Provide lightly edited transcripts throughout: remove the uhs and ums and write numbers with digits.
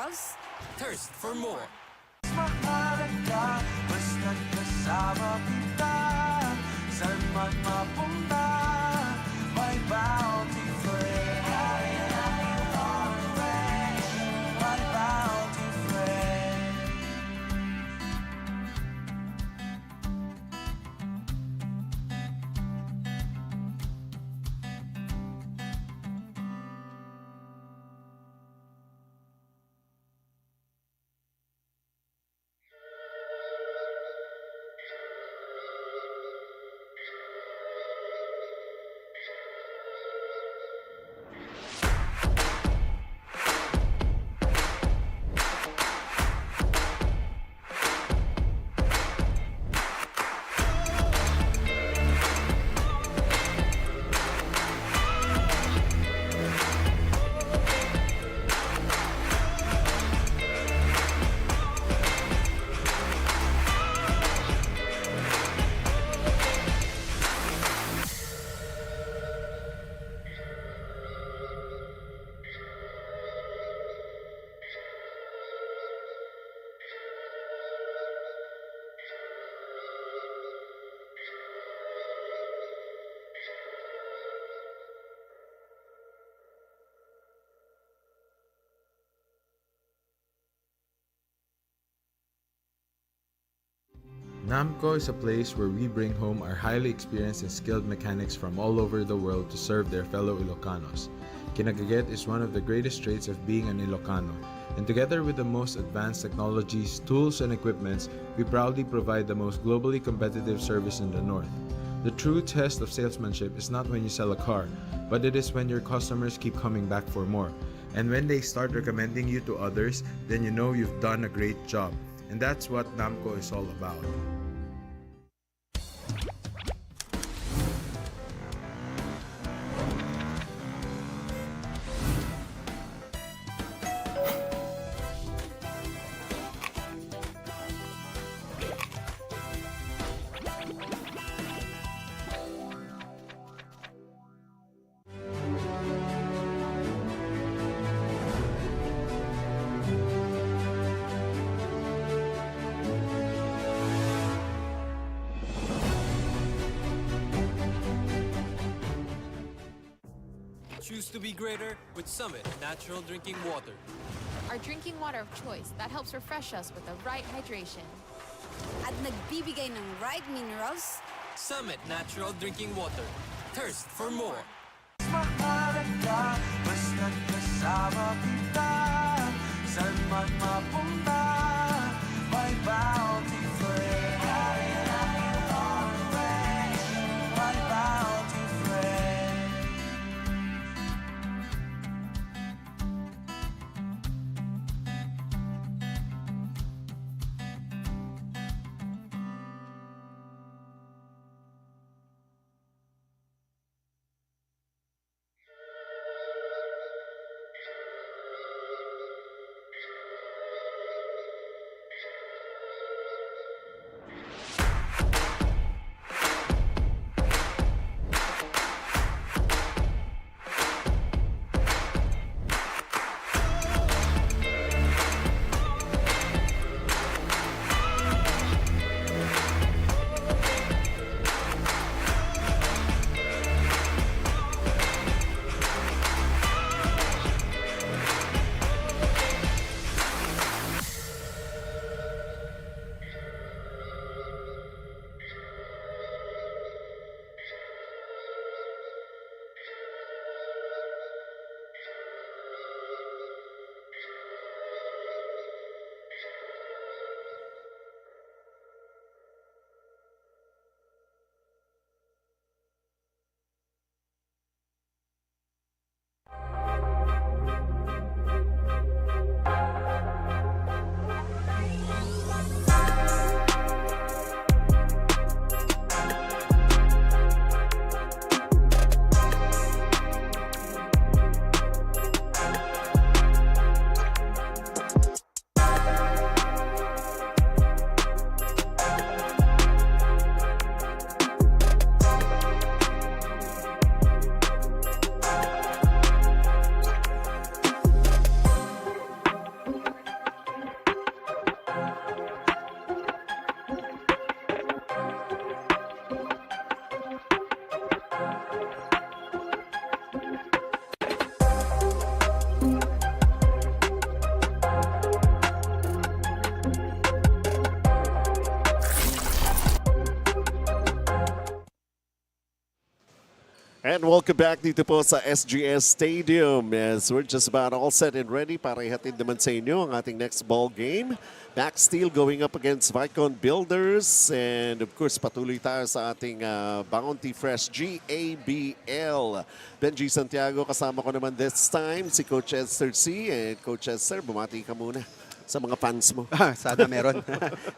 minerals. Thirst for more. Mahalaga, basta't kasama kita. Saan man mapunta, may bounty friend. My bounty friend. Namco is a place where we bring home our highly experienced and skilled mechanics from all over the world to serve their fellow Ilocanos. Kinagaget is one of the greatest traits of being an Ilocano, and together with the most advanced technologies, tools, and equipments, we proudly provide the most globally competitive service in the North. The true test of salesmanship is not when you sell a car, but it is when your customers keep coming back for more. And when they start recommending you to others, then you know you've done a great job. And that's what Namco is all about. Choose to be greater with Summit Natural Drinking Water. Our drinking water of choice that helps refresh us with the right hydration. At nagbibigay ng right minerals. Summit Natural Drinking Water. Thirst for more. Mahalaga, basta't kasama kita. Saan man mapunta, may bounty friend. My bounty friend. And welcome back dito po sa SGS Stadium as we're just about all set and ready para ihatid naman sa inyo ang ating next ball game. Maxsteel going up against Vaikon Builders, and of course patuloy tayo sa ating Bounty Fresh GABL. Benji Santiago kasama ko naman this time, si Coach Esther C. And Coach Esther, bumati ka muna sa mga fans mo. Sana meron.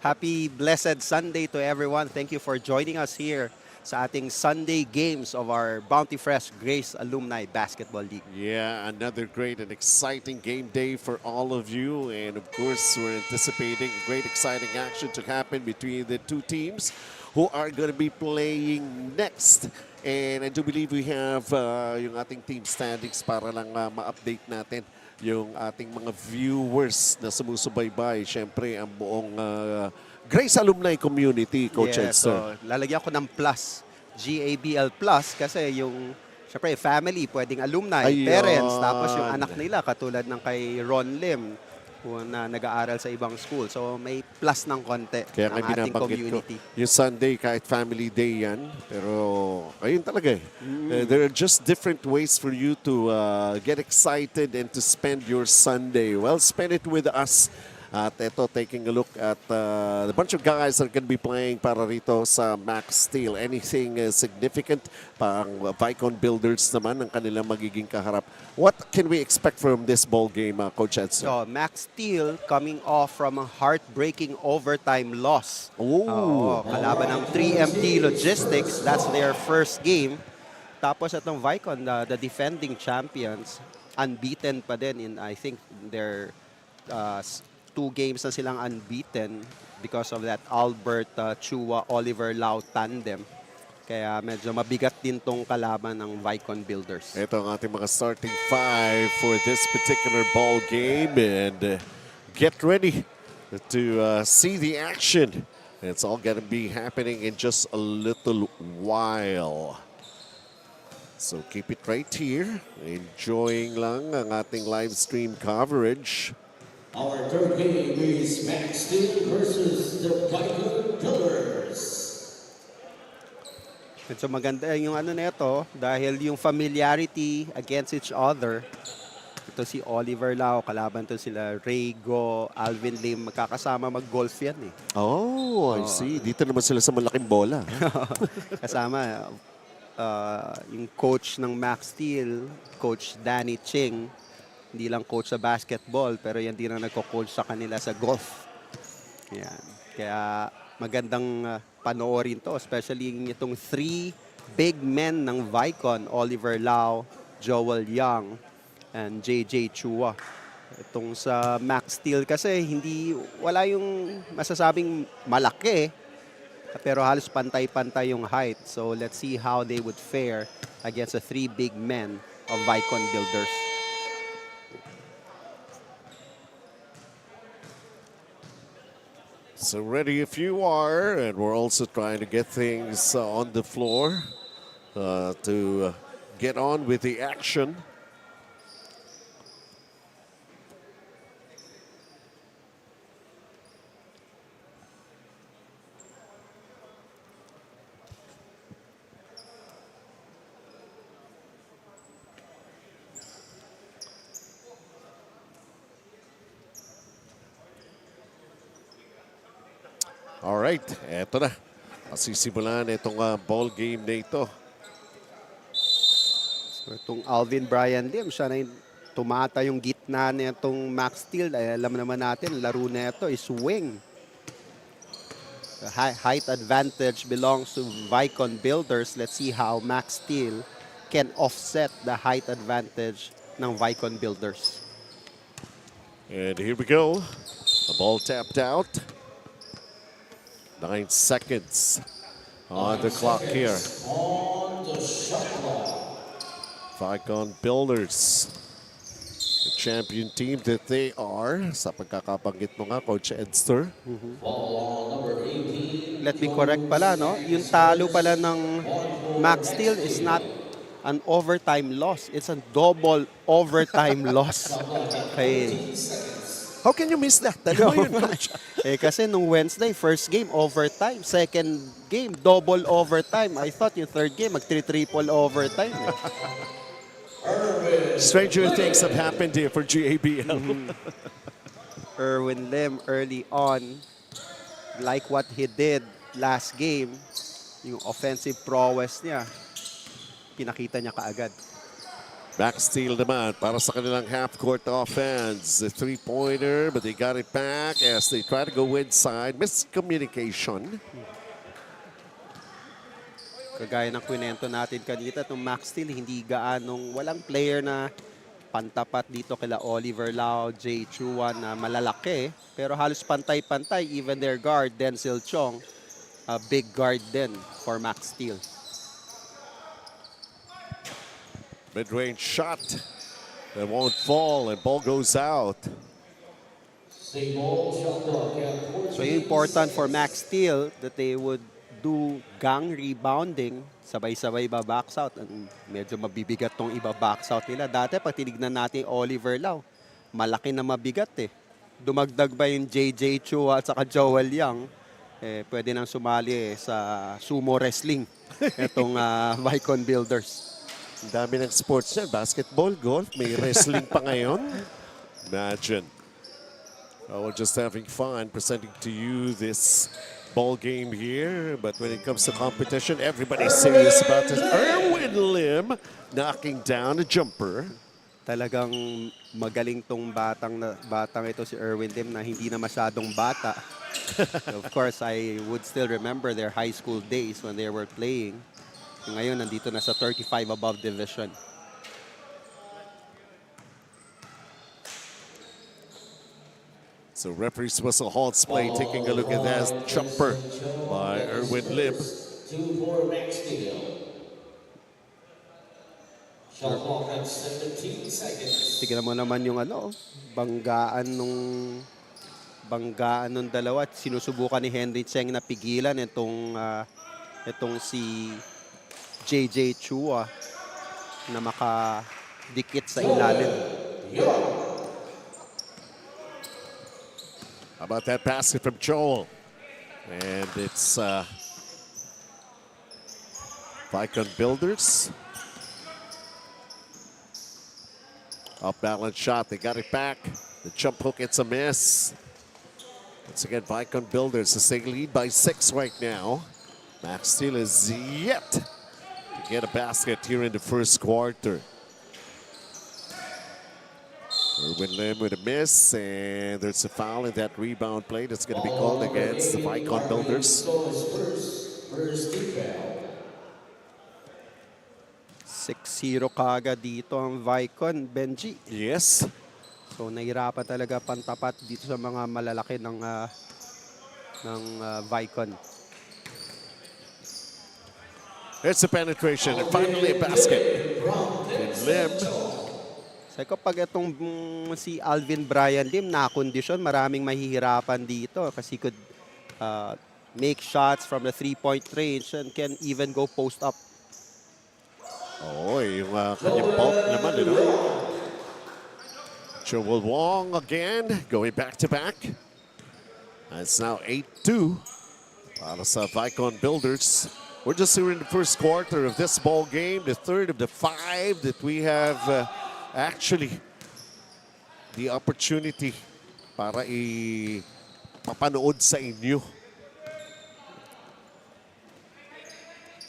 Happy blessed Sunday to everyone. Thank you for joining us here sa ating Sunday games of our Bounty Fresh Grace Alumni Basketball League. Yeah, another great and exciting game day for all of you. And of course, we're anticipating great exciting action to happen between the two teams who are going to be playing next. And I do believe we have yung ating team standings para lang ma-update natin yung ating mga viewers na sumusubaybay. Siyempre, ang buong Grace Alumni Community, Coach Edster. So lalagyan ko ng plus, GABL plus, kasi yung, syempre, family, pwedeng alumni, parents, tapos yung anak nila, katulad ng kay Ron Lim, na nag-aaral sa ibang school. So may plus ng konti Kaya ng ating community. Ko, yung Sunday, kahit family day yan, pero ayun talaga eh. There are just different ways for you to get excited and to spend your Sunday. Well, spend it with us. At ito, taking a look at the bunch of guys that are going to be playing para rito sa Maxsteel. Anything significant? Pang Vaikon Builders naman ang kanilang magiging kaharap. What can we expect from this ball game, Coach Edson? So, Maxsteel coming off from a heartbreaking overtime loss. Kalaban ng 3MT Logistics. That's their first game. Tapos itong Vaikon, the defending champions, unbeaten pa din in, I think, their 2 games na silang unbeaten because of that Albert Chua Oliver Lau tandem. Kaya medyo mabigat din tong kalaban ng Vaikon Builders. Ito ang ating mga starting 5 for this particular ball game, and get ready to see the action. It's all going to be happening in just a little while. So keep it right here. Enjoying lang ang ating live stream coverage. Our third game is Maxsteel versus the Vaikon Pillars. So maganda yung ano nito dahil yung familiarity against each other. Ito si Oliver Lau, kalaban to sila Raygo, Alvin Lim, magkakasama mag-golf yan eh. Oh, I see. Dito naman sila sa malaking bola. Kasama yung coach ng Maxsteel, Coach Danny Ching. Hindi lang coach sa basketball, pero yan din ang nagko-coach sa kanila sa golf. Yan. Kaya magandang panoorin to, especially itong 3 big men ng Vaikon, Oliver Lau, Joel Young, and JJ Chua. Itong sa Maxsteel kasi wala yung masasabing malaki, pero halos pantay-pantay yung height. So let's see how they would fare against the 3 big men of Vaikon Builders. So ready if you are, and we're also trying to get things on the floor to get on with the action. Alright, eto na. Masisimulan itong ball game na ito. So itong Alvin Brian Lim, siya na yung tumata yung gitna nitong Maxsteel. Alam naman natin, laro na ito is wing. The height advantage belongs to Vaikon Builders. Let's see how Maxsteel can offset the height advantage ng Vaikon Builders. And here we go. The ball tapped out. 9 seconds on the clock here. On the shot clock. Vaikon Builders, the champion team that they are. Sa pagkakabanggit mo nga, Coach Edster. Ball number 18. Let me correct pala, no? Yung talo pala ng Maxsteel is not an overtime loss. It's a double overtime loss. Okay. How can you miss that? Dalawa yun, coach. Kasi nung Wednesday, first game, overtime. Second game, double overtime. I thought yung third game, mag-triple overtime. Stranger things have happened here for GABL. Erwin Lim early on, like what he did last game, yung offensive prowess niya, pinakita niya kaagad. Maxsteel naman para sa kanilang half-court offense. A three-pointer, but they got it back as they try to go inside. Miscommunication. Kagaya ng kwento natin kanina, itong Maxsteel, hindi gaanong, walang player na pantapat dito kila Oliver Lau, Jay Chuan na malalaki. Pero halos pantay-pantay, even their guard, Denzel Chong, a big guard din for Maxsteel. Mid-range shot. It won't fall and ball goes out. Same ball, shot clock at 14 So important for Maxsteel that they would do gang rebounding, sabay-sabay ba-box out. Medyo mabibigat tong iba-box out nila. Dati pag tinignan natin Oliver Lau, malaki na mabigat eh. Dumagdag ba yung JJ Chua at saka Joel Young, pwede nang sumali sa sumo wrestling itong Vaikon Builders. Ang dami ng sports yan. Basketball, golf, may wrestling pa ngayon. Imagine. Oh, we're just having fun presenting to you this ball game here. But when it comes to competition, everybody's serious about it. Erwin Lim knocking down a jumper. Talagang magaling tong batang ito si Erwin Lim na hindi na masyadong bata. Of course, I would still remember their high school days when they were playing. Ngayon, nandito na sa 35 above division. So referee's whistle halts play, taking a look at that jumper by Erwin Lim. 2 for Maxsteel. Shot clock at 17 seconds. Tignan mo naman yung banggaan nung dalawa. Sinusubukan ni Henry Cheng na pigilan itong si JJ Chua na makadikit sa ilalim. How about that basket from Joel? And it's Vaikon Builders. Off balance shot, they got it back. The jump hook, it's a miss. Once again, Vaikon Builders as they lead by 6 right now. Maxsteel is yet to get a basket here in the first quarter. Erwin Lim with a miss, and there's a foul in that rebound play that's going to be called against the Vaikon Builders. First foul. 6-0 kaagad dito ang Vaikon, Benji. Yes. So nahirapan talaga pantapat dito sa mga malalaki ng Vaikon. It's a penetration and finally a basket. And Lim. Sabi ko, pag itong si Alvin Brian Lim na-kondisyon, maraming mahihirapan dito kasi could make shots from the 3-point range and can even go post up. Oh, yung kanyang bulk naman, Joel Wong again, going back-to-back. It's now 8-2 para sa Vaikon Builders. We're just here in the first quarter of this ball game, the third of the 5 that we have actually the opportunity para ipapanood sa inyo.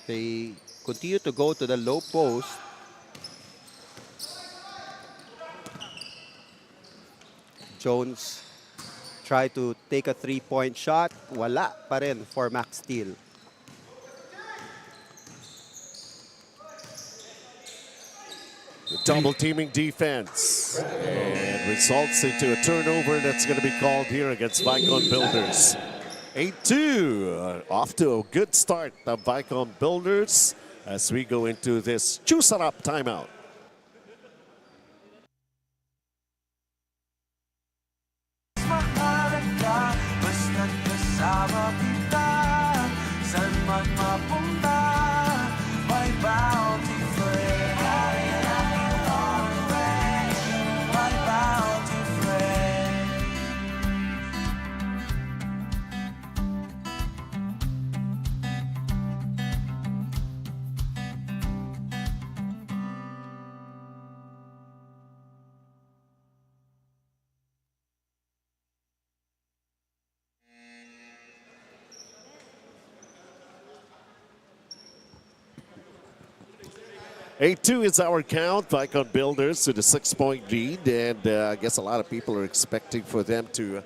They continue to go to the low post. Jones tried to take a 3-point shot. Wala pa rin for Maxsteel. The double teaming defense and results into a turnover that's going to be called here against Vaikon Builders. 8-2, off to a good start of Vaikon Builders as we go into this Chusarap timeout. Mahalaga, basta't kasama kita. Saan man mapunta, may bounty friend. My bounty friend. 8-2 is our count. Vaikon Builders to the 6-point lead. And I guess a lot of people are expecting for them to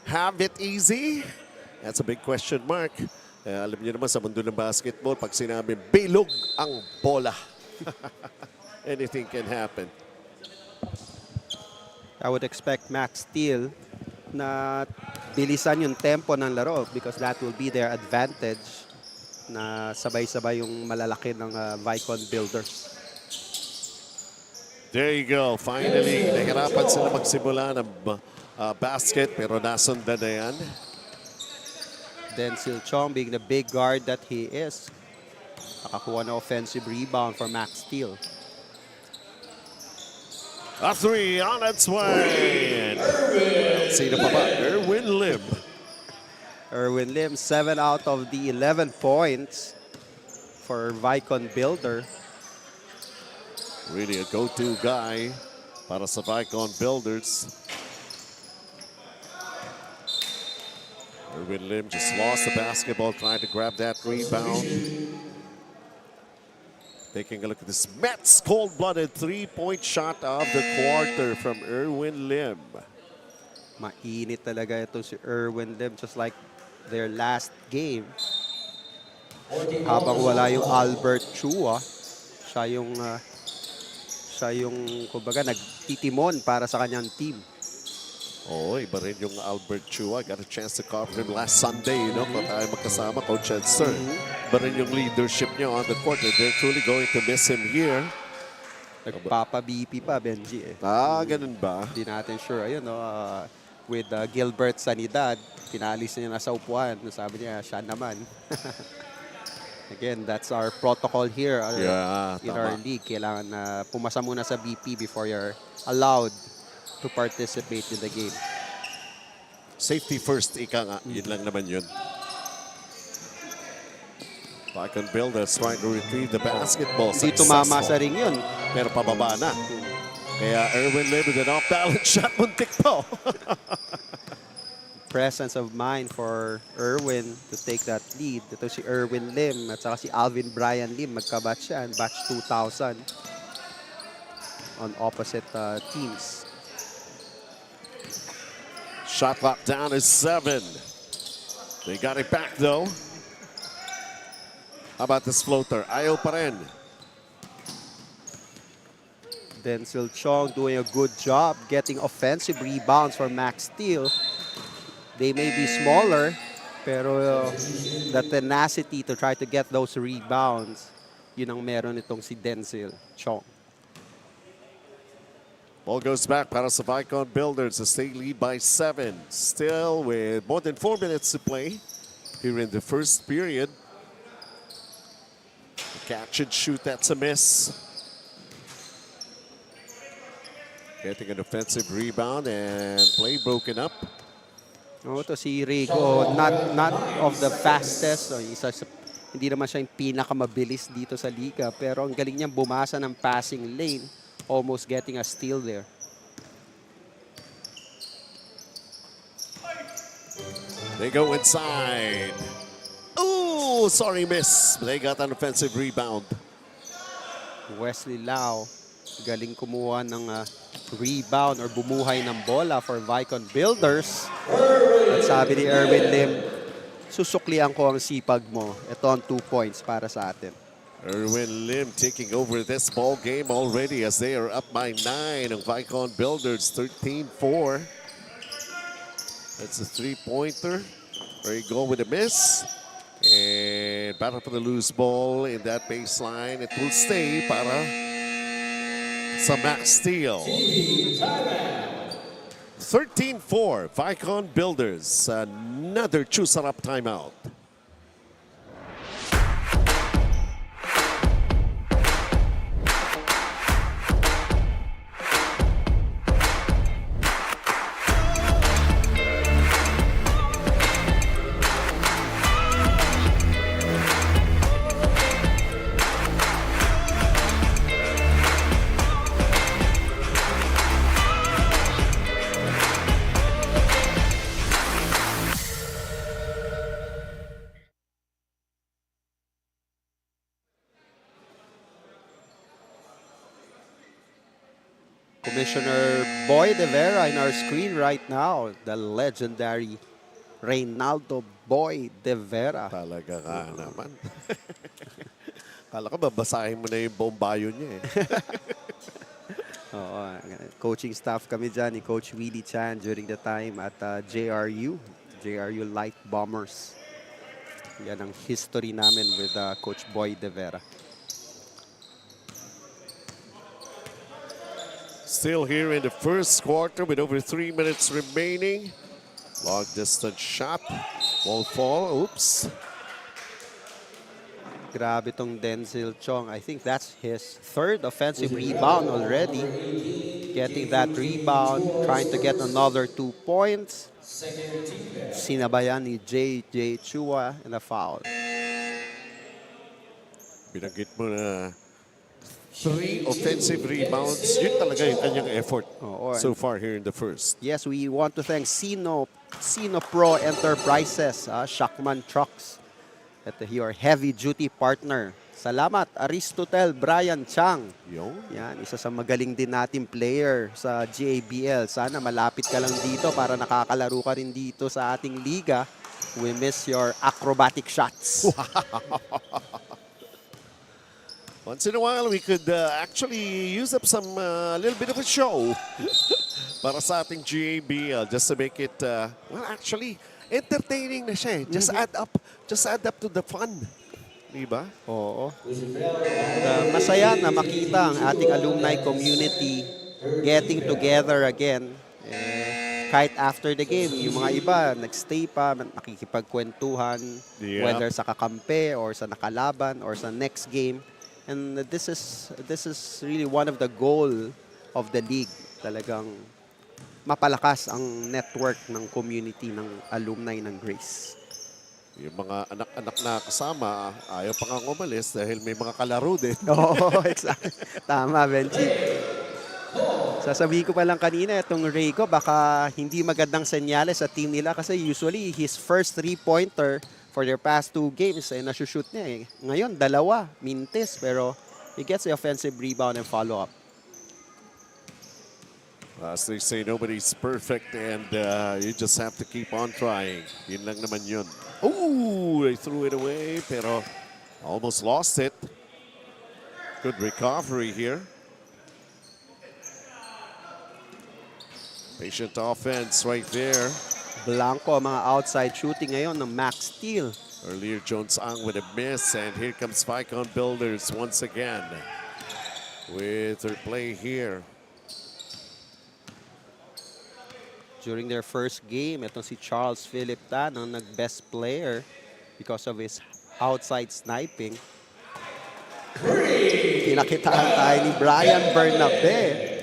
have it easy. That's a big question mark. Alam niyo naman sa mundo ng basketball, pag sinabi bilog ang bola, anything can happen. I would expect Maxsteel na bilisan yung tempo ng laro because that will be their advantage na sabay-sabay yung malalaki ng Vaikon Builders. There you go. Finally, nahirapan sila magsimula ng basket pero nasundan na yan. Denzel Chong being the big guard that he is. Nakakuha na offensive rebound for Maxsteel. A 3 on its way. Sino pa ba? Erwin Lim. Erwin Lim, 7 out of the 11 points for Vaikon Builder. Really a go-to guy para sa Vaikon Builders. Erwin Lim just lost the basketball trying to grab that rebound. Taking a look at this Mets cold-blooded 3-point shot of the quarter from Erwin Lim. Mainit talaga ito si Erwin Lim, just like their last game. Habang wala yung Albert Chua, siya yung kumbaga nagtitimon para sa kanyang team. Oh, iba rin yung Albert Chua. Got a chance to cover him last Sunday, you know, kung tayo magkasama, Coach Edster. Iba rin yung leadership niya on the court. They're truly going to miss him here. Nagpapa-BP pa, Benji. Ganun ba? Hindi natin sure. Ayun, no, with Gilbert Sanidad, pinalis niya na sa upuan. Sabi niya, siya naman. Again, that's our protocol here in our league. Kailangan pumasa muna sa BP before you're allowed to participate in the game. Safety first, ika nga. Yun lang naman yun. Vaikon Builders trying to retrieve the basketball. Hindi tumama sa ring yun. Pero pababa na. Kaya Erwin Lim with an off-balance shot. Muntik po. Presence of mind for Erwin to take that lead. Ito si Erwin Lim at saka si Alvin Brian Lim. Magkabatch yan. Batch 2000 on opposite teams. Shot clock down is 7. They got it back though. How about this floater? Ayaw pa rin. Denzel Chong doing a good job getting offensive rebounds for Maxsteel. They may be smaller, pero the tenacity to try to get those rebounds, yun ang meron itong si Denzel Chong. Ball goes back para sa Vaikon Builders as they lead by 7. Still with more than 4 minutes to play here in the first period. Catch and shoot, that's a miss. Getting an offensive rebound and play broken up. Oh, ito si Rico, not of the fastest. So, hindi naman siya yung pinakamabilis dito sa liga, pero ang galing niyang bumasa ng passing lane. Almost getting a steal there. They go inside. Ooh, sorry, miss. They got an offensive rebound. Wesley Lau, galing kumuha ng rebound or bumuhay ng bola for Vaikon Builders. At sabi ni Erwin Lim, susuklian ko ang sipag mo. Ito ang 2 points para sa atin. Erwin Lim taking over this ball game already as they are up by 9 on Vaikon Builders, 13-4. That's a 3-pointer. There you go with a miss. And battle for the loose ball in that baseline. It will stay para sa Maxsteel. 13-4, Vaikon Builders. Another choose-up timeout. Commissioner Boy De Vera in our screen right now. The legendary Reynaldo Boy De Vera. Talaga ka naman. Kala ko babasahin mo na yung buong bio niya eh. Oo, coaching staff kami dyan ni Coach Willie Chan during the time at JRU Light Bombers. Yan ang history namin with Coach Boy De Vera. Still here in the first quarter with over 3 minutes remaining. Long distance shot. Won't fall. Oops. Grabe tong Denzel Chong. I think that's his third offensive rebound already. Getting that rebound, trying to get another 2 points. Sinabayan ni J.J. Chua in a foul. Binanggit mo na 3 offensive rebounds. Yun talaga yung kanyang effort so far here in the first. Yes, we want to thank Sino Pro Enterprises, Shakman Trucks, at your heavy-duty partner. Salamat, Aristotel Brian Chang. Yan, isa sa magaling din nating player sa GABL. Sana malapit ka lang dito para nakakalaro ka rin dito sa ating liga. We miss your acrobatic shots. Once in a while, we could actually use up some little bit of a show para sa ating GABL just to make it, well, actually, entertaining na siya eh. Just add up to the fun. Diba? Oo. Masaya na makita ang ating alumni community getting together again. Kahit after the game, yung mga iba nagstay pa, nakikipagkwentuhan, whether sa kakampi or sa nakalaban or sa next game. And this is really one of the goal of the league. Talagang mapalakas ang network ng community ng alumni ng Grace. Yung mga anak-anak na kasama, ayaw pa nga umalis dahil may mga kalaro din. Oo, exactly. Tama, Benji. Sasabihin ko pa lang kanina, itong Rayco, baka hindi magandang senyales sa team nila kasi usually his first 3-pointer for their past 2 games ay nasushoot niya eh. Ngayon, 2, mintis, pero he gets the offensive rebound and follow-up. As they say, nobody's perfect and you just have to keep on trying. Yun lang naman yun. Ooh, they threw it away, pero almost lost it. Good recovery here. Patient offense right there. Blanco, mga outside shooting ngayon ng Maxsteel. Earlier, Jones Ang with a miss, and here comes Vaikon Builders once again with their play here. During their first game, itong si Charles Philip Tan ang nag-best player because of his outside sniping. Pinakitaan tayo ni Brian Bernabe.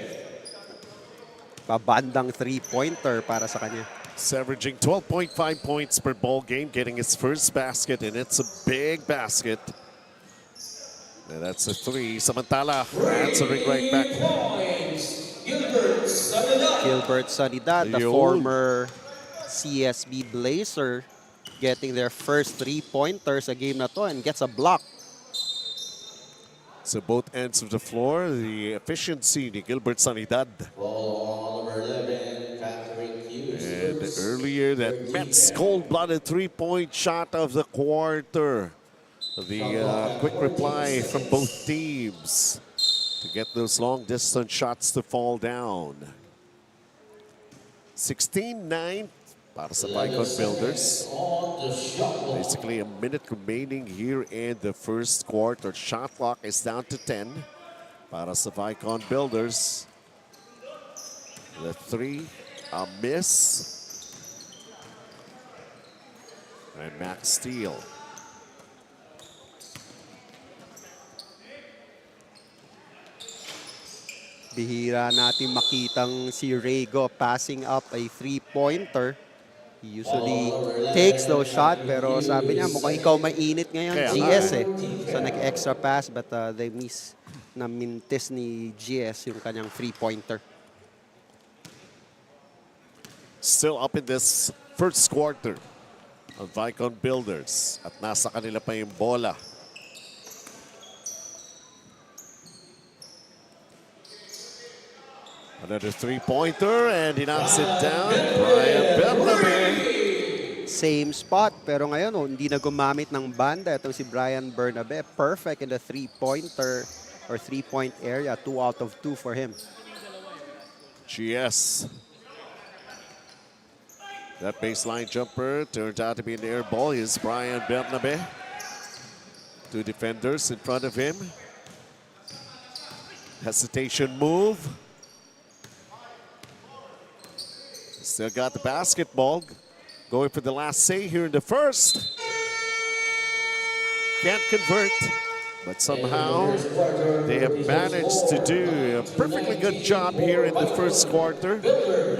Pabandang 3-pointer para sa kanya. Averaging 12.5 points per ball game, getting his first basket, and it's a big basket. And that's a 3. Samantala, answering right back. Gilbert Sanidad, the former CSB Blazer, getting their first 3-pointer sa game na to and gets a block. So both ends of the floor, the efficiency ni Gilbert Sanidad. And earlier, that Mets cold-blooded 3-point shot of the quarter. The quick reply from both teams to get those long-distance shots to fall down. 16-9 para sa Vaikon Builders. Basically a minute remaining here in the first quarter. Shot clock is down to 10 para sa Vaikon Builders. The 3, a miss. And Maxsteel. Bihira natin makitang si Raygo passing up a 3-pointer. He usually takes those shots, pero sabi niya, mukhang ikaw mainit ngayon, GS eh. So nag-extra pass, but they miss na mintis ni GS yung kanyang 3-pointer. Still up in this first quarter of Vaikon Builders. At nasa kanila pa yung bola. Another three-pointer, and he knocks it down. Brian Bernabe. Same spot, pero ngayon hindi na gumamit ng banda. Ito si Brian Bernabe. Perfect in the three-pointer or three-point area. 2 out of 2 for him. GS. That baseline jumper turned out to be an air ball. Here's Brian Bernabe. 2 defenders in front of him. Hesitation move. Still got the basketball. Going for the last say here in the first. Can't convert, but somehow they have managed to do a perfectly good job here in the first quarter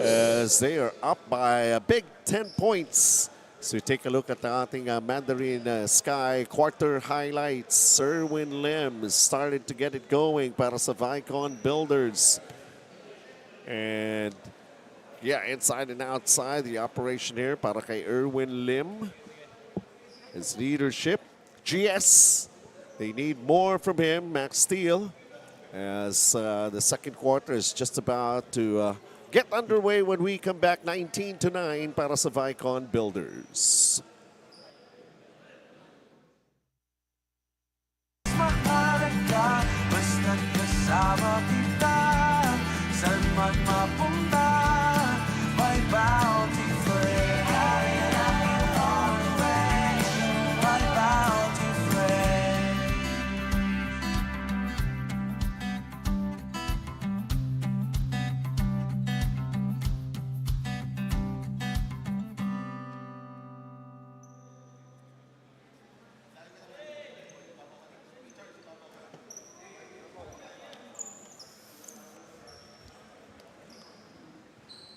as they are up by a big 10 points. So take a look at the ating Mandarin Sky quarter highlights. Erwin Lim started to get it going para sa Vaikon Builders. And yeah, inside and outside the operation here para kay Erwin Lim. His leadership. GS, they need more from him. Maxsteel, as the second quarter is just about to get underway when we come back 19-9 para sa Vaikon Builders. Mahalaga, basta't kasama kita. Saan man mapunta, may bounty friend. My bounty friend.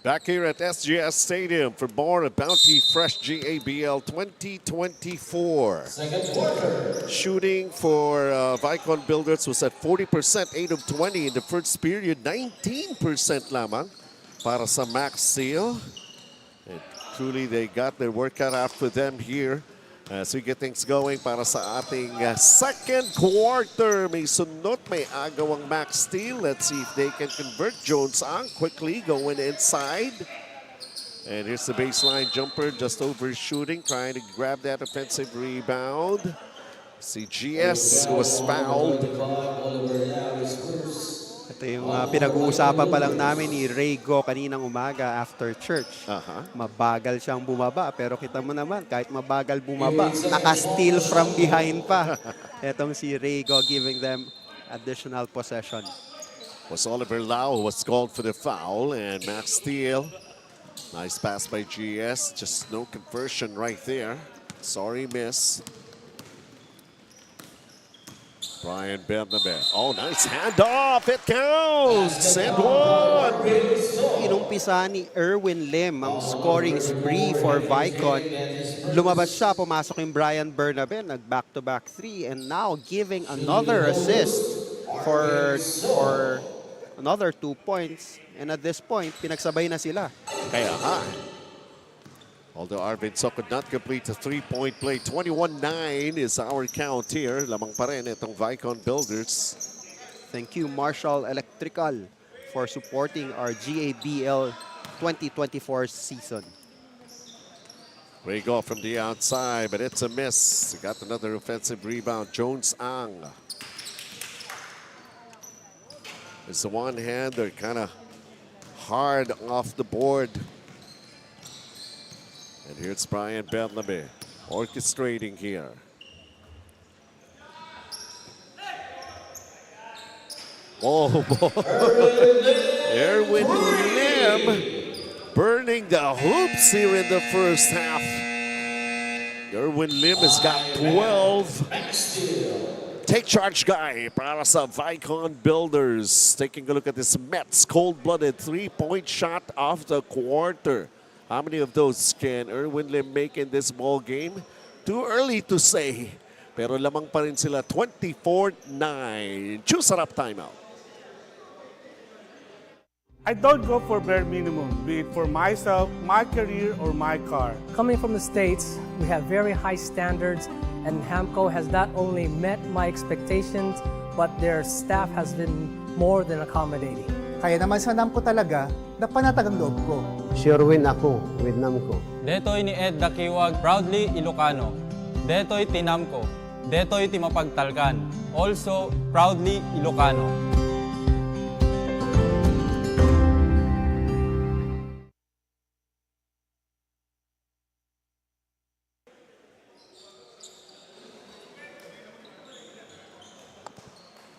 Back here at SGS Stadium for more of Bounty Fresh GABL 2024. Second quarter. Shooting for Vaikon Builders was at 40%, 8 of 20 in the first period, 19% lamang para sa Maxsteel. And truly they got their work cut out for them here as we get things going para sa ating second quarter. May sunod, may agaw ang Maxsteel. Let's see if they can convert. Jones Ang quickly going inside. And here's the baseline jumper, just overshooting, trying to grab that offensive rebound. Si GS was fouled. Ito yung pinag-uusapan pa lang namin ni Raygo kaninang umaga after church. Mabagal siyang bumaba, pero kita mo naman, kahit mabagal bumaba, naka-steal from behind pa. Itong si Raygo giving them additional possession. Was Oliver Lau who was called for the foul, and Maxsteel. Nice pass by GS, just no conversion right there. Sorry, miss. Brian Bernabe. Oh, nice handoff. It counts. And one. Inumpisa ni Erwin Lim ang scoring spree for Vaikon. Lumabas siya, pumasok yung Brian Bernabe, nag-back-to-back 3, and now giving another assist for another 2 points. And at this point, pinagsabay na sila. Kaya although Arvin So could not complete a three-point play, 21-9 is our count here. Lamang pa rin itong Vaikon Builders. Thank you, Marshall Electrical, for supporting our GABL 2024 season. Great goal from the outside, but it's a miss. Got another offensive rebound. Jones Ang. It's the one-hander, kind of hard off the board. And here's Brian Bernabe orchestrating here. Oh, Erwin Lim burning the hoops here in the first half. Erwin Lim has got 12. Take charge guy para sa Vaikon Builders. Taking a look at this Mets cold-blooded three-point shot of the quarter. How many of those can Erwin Lim make in this ball game? Too early to say. Pero lamang pa rin sila 24-9. Choose a timeout. I don't go for bare minimum, be it for myself, my career, or my car. Coming from the States, we have very high standards, and Hamco has not only met my expectations, but their staff has been more than accommodating. Kaya naman sa Namco talaga, na panatag ang loob ko. Sure win ako with Namco. Detoy ni Ed Dakiwag, proudly Ilocano. Detoy Tinamco. Detoy Timapagtalkan. Also proudly Ilocano.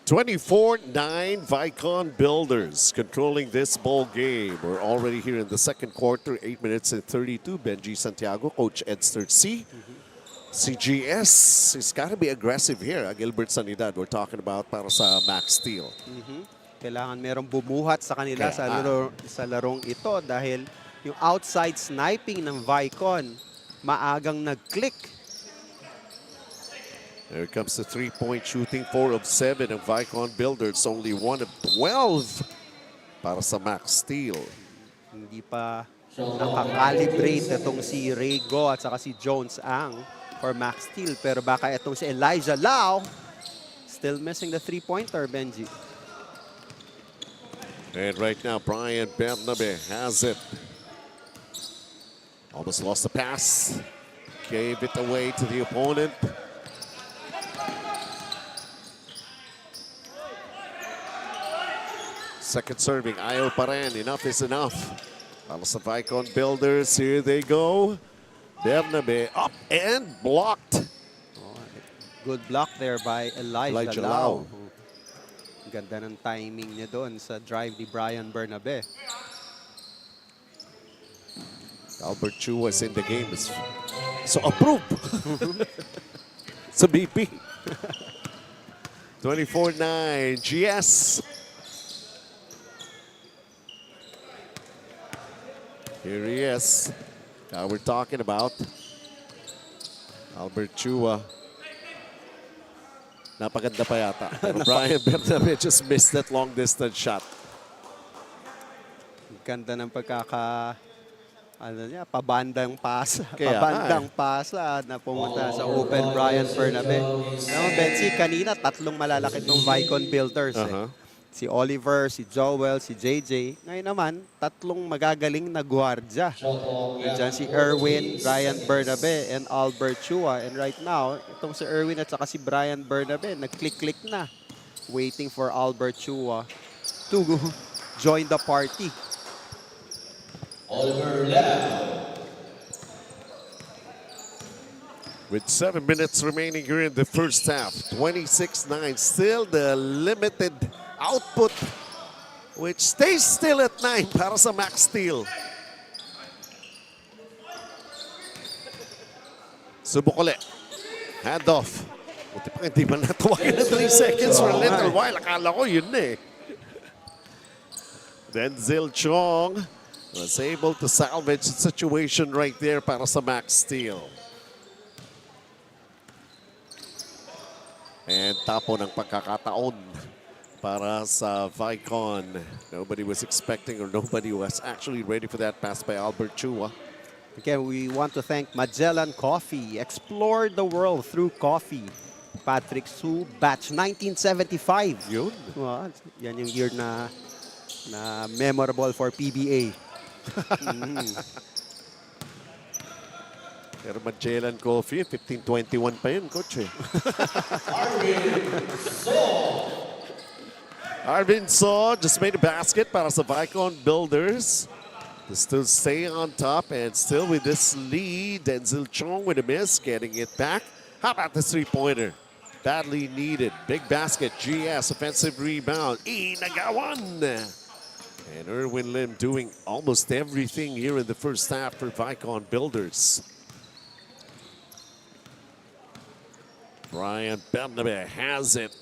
(24-9) Vaikon Builders controlling this ball game. We're already here in the second quarter, 8 minutes and 32. Benji Santiago, Coach Edster C. CGS has got to be aggressive here. Gilbert Sanidad, we're talking about para sa Maxsteel. Kailangan merong bumuhat sa kanila sa larong ito dahil yung outside sniping ng Vaikon maagang nag-click. There comes the three-point shooting, 4 of 7 of Vaikon Builders, only 1 of 12 para sa Maxsteel. Hindi pa nakakalibrate itong si Rego at saka si Jones Ang for Maxsteel. Pero baka itong si Elijah Lau still missing the three-pointer, Benji. And right now, Brian Bernabe has it. Almost lost the pass. Gave it away to the opponent. Second serving, ayaw pa rin. Enough is enough. Para sa Vaikon Builders, here they go. Bernabe up and blocked. Good block there by Elijah Lau. Lau. Ganda ng timing niya doon sa drive ni Brian Bernabe. Albert Chu was in the game. So approve. Sa BP. 24-9 GS. Here he is. We're talking about Albert Chua. Napaganda pa yata. Pero Brian Bernabe just missed that long distance shot. Ganda ng pabandang pasa. Pabandang pasa na pumunta sa open Brian Bernabe. Naman, Benzi, kanina tatlong malalakit ng Vaikon Builders. Si Oliver, si Joel, si JJ. Ngayon naman, tatlong magagaling na guardia. Diyan si Erwin, Brian Bernabe, and Albert Chua. And right now, itong si Erwin at saka si Brian Bernabe, nag-click-click na. Waiting for Albert Chua to join the party. Oliver Lau. With 7 minutes remaining here in the first half, 26-9, still the limited output, which stays still at 9 para sa Maxsteel. Subok ulit. Handoff. Buti pa hindi man natuwagan na 3 seconds for a little while. Akala ko yun na eh. Denzel Chong was able to salvage the situation right there para sa Maxsteel. And tapo ng pagkakataon para sa Vaikon. Nobody was expecting or nobody was actually ready for that pass by Albert Chua. Again, we want to thank Magellan Coffee. Explore the world through coffee. Patrick Su, batch 1975. Yun. Yan yung year na memorable for PBA. Pero Magellan Coffee, 1521 pa yun, coach eh. Arvin Saw just made a basket para sa Vaikon Builders. To still stay on top and still with this lead. Denzel Chong with a miss, getting it back. How about the three-pointer? Badly needed. Big basket, GS, offensive rebound. Nagawan! And Erwin Lim doing almost everything here in the first half for Vaikon Builders. Brian Bernabe has it.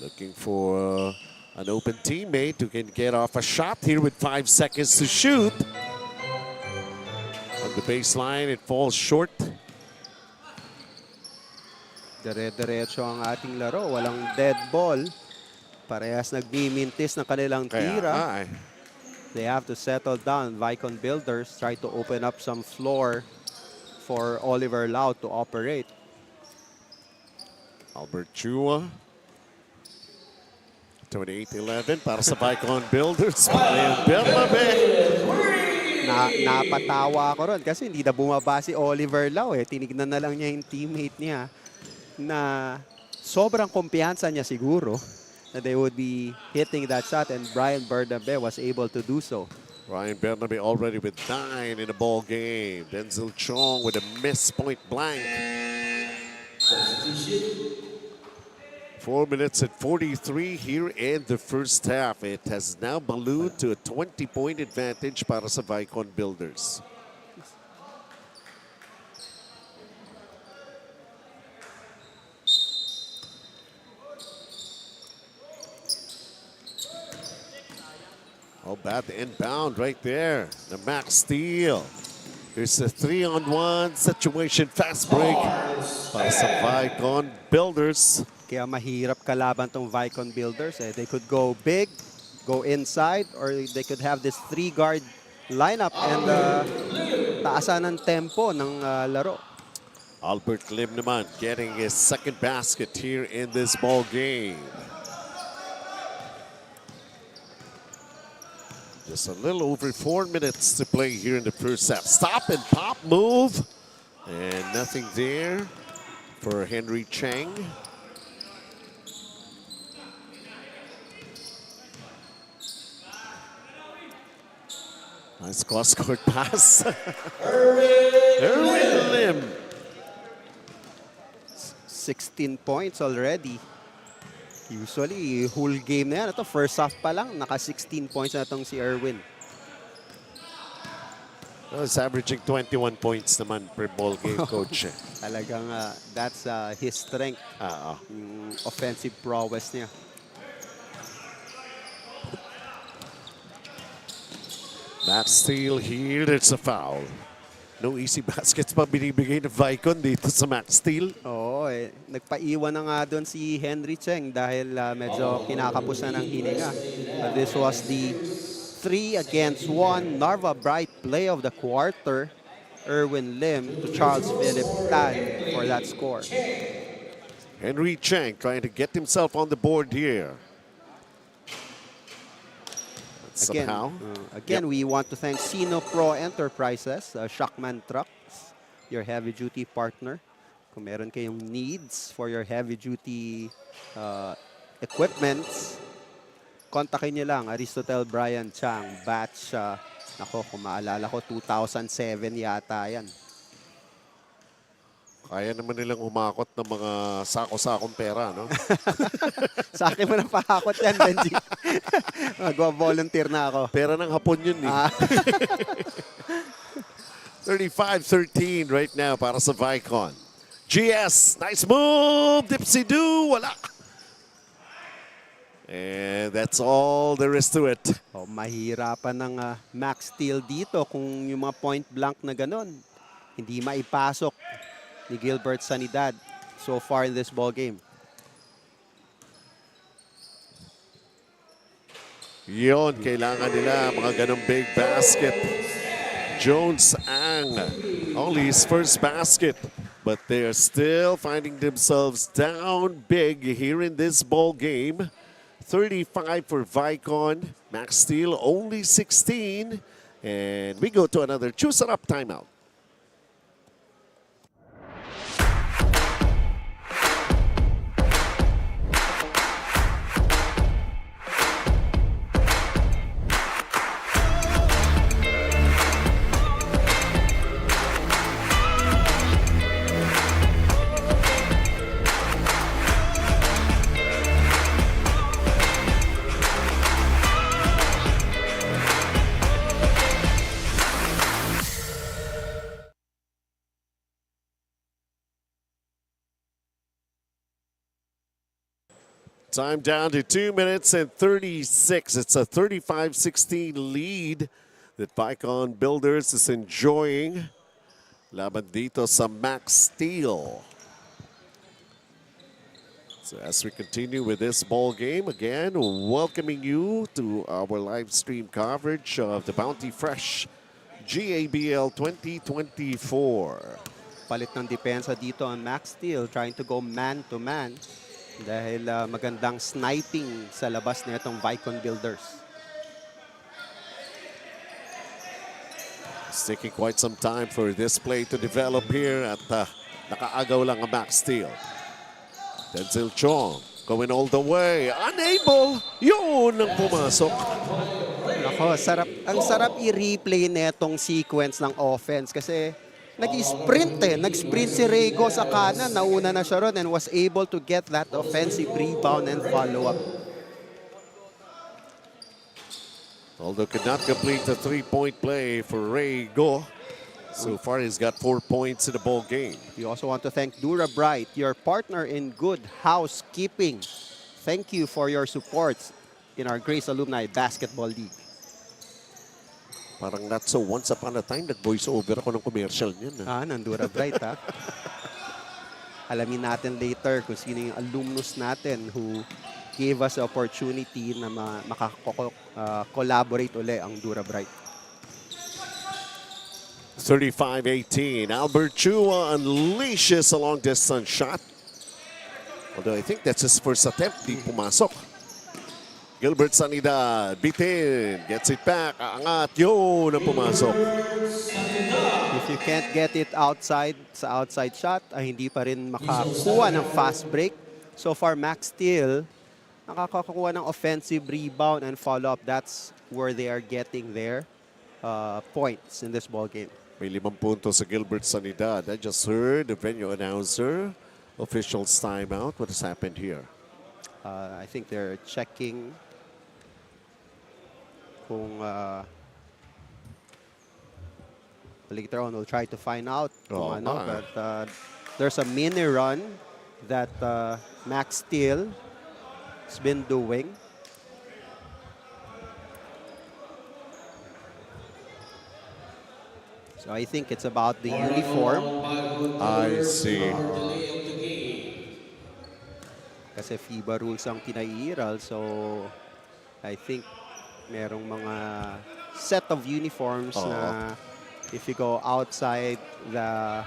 Looking for an open teammate who can get off a shot here with 5 seconds to shoot. On the baseline, it falls short. Dire-diretso ang ating laro. Walang dead ball. Parehas nagmimintis ng kanilang tira. They have to settle down. Vaikon Builders try to open up some floor for Oliver Lau to operate. Albert Chua. 28-11 para sa Vaikon Builders. Brian Bernabe. Napatawa ako ron kasi hindi na bumaba si Oliver Lau eh. Tinignan na lang niya yung teammate niya na sobrang kumpiyansa niya siguro that they would be hitting that shot, and Brian Bernabe was able to do so. Brian Bernabe already with 9 in the ball game. Denzel Chong with a miss point blank. 4 minutes and 43 here in the first half. It has now ballooned to a 20-point advantage para sa Vaikon Builders. Oh, bad inbound right there. The Maxsteel. Here's a 3-on-1 situation. Fast break para sa Vaikon Builders. Kaya mahirap kalaban tong Vaikon Builders. They could go big, go inside, or they could have this 3-guard lineup and taasan ng tempo ng laro. Albert Lim naman getting his second basket here in this ball game. Just a little over 4 minutes to play here in the first half. Stop and pop move. And nothing there for Henry Chang. Nice cross-court pass. Erwin Lim. 16 points already. Usually, whole game na yan. Ito, first half pa lang, naka 16 points na itong si Erwin. Well, it's averaging 21 points naman per ball game, coach. Talagang that's his strength. Yung offensive prowess niya. Maxsteel here, it's a foul. No easy baskets pa binibigay ng Vaikon dito sa Maxsteel. Oo, nagpaiwan na nga doon si Henry Cheng dahil medyo kinakapos na ng hininga. This was the 3-against-1 Narva Bright play of the quarter. Erwin Lim to Charles Philip Tan for that score. Henry Chang trying to get himself on the board here. Again, we want to thank Sino Pro Enterprises, Shockman Trucks, your heavy-duty partner. Kung meron kayong needs for your heavy-duty equipments, kontakin niyo lang Aristotle Brian Chang, batch, ako, kung maalala ko, 2007 yata yan. Kaya naman nilang umakot ng mga sako-sakong pera, no? Sa akin mo na pakakot yan, Benji. Magwa-volunteer na ako. Pera ng Hapon yun, eh. 35-13 right now para sa Vaikon. GS, nice move! Dipsy-doo, wala! And that's all there is to it. Oh, mahirapan ng Maxsteel dito kung yung mga point blank na ganun. Hindi maipasok ni Gilbert Sanidad so far in this ball game. Yon, kailangan nila mga ganong big basket. Jones Ang, only his first basket, but they are still finding themselves down big here in this ball game. 35 for Vaikon, Maxsteel only 16, and we go to another choose it up timeout. Time down to 2 minutes and 36. It's a 35-16 lead that Vaikon Builders is enjoying. Laban dito sa Maxsteel. So as we continue with this ball game, again, welcoming you to our live stream coverage of the Bounty Fresh GABL 2024. Palit ng depensa dito ang Maxsteel, trying to go man-to-man. Dahil magandang sniping sa labas na itong Vaikon Builders. It's taking quite some time for this play to develop here at nakaagaw lang ang Maxsteel. Denzel Chong going all the way. Unable. Yun ang pumasok. Nako, ang sarap i-replay netong sequence ng offense kasi nag-sprint Nag-sprint si Rego sa kanan. Nauna na siya ron and was able to get that offensive rebound and follow-up. Although could not complete the three-point play for Rego. So far, he's got 4 points in the ball game. We also want to thank Dura Bright, your partner in good housekeeping. Thank you for your support in our Grace Alumni Basketball League. Parang not so once upon a time, nag-voice over ako ng commercial niyan. Ng Dura Bright, ha? Alamin natin later kung sino yung alumnus natin who gave us the opportunity na makaka-collaborate uli ang Dura Bright. 35-18. Albert Chua unleashes a long-distance shot. Although I think that's his first attempt. Di pumasok. Gilbert Sanidad, bitin, gets it back, angat, yun ang pumasok. If you can't get it outside, sa outside shot, ay hindi pa rin makakuha ng fast break. So far, Maxsteel, nakakakuha ng offensive rebound and follow-up. That's where they are getting their points in this ball game. May 5 puntos sa Gilbert Sanidad. I just heard the venue announcer, officials timeout. What has happened here? I think they're checking kung later on we'll try to find out kung ano, but there's a mini run that Maxsteel has been doing. So I think it's about the uniform. I see. Kasi FIBA rules ang pinairal, so I think merong mga set of uniforms na if you go outside the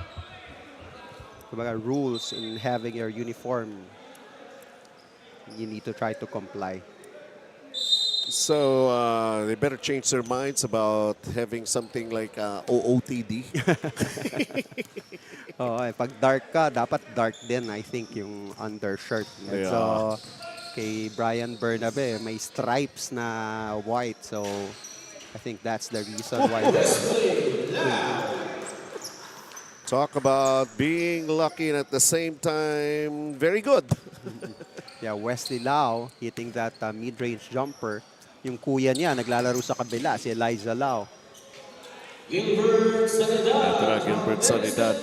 rules in having your uniform, you need to try to comply. So they better change their minds about having something like OOTD. Pag dark ka, dapat dark din, I think, yung undershirt. Yeah. So, kay Brian Bernabe, may stripes na white. So, I think that's the reason why. Talk about being lucky and at the same time, very good. Yeah, Wesley Lau hitting that mid-range jumper. Yung kuya niya, naglalaro sa kabila, si Eliza Lau. Gilbert Sanidad. Ito na, Gilbert Sanidad.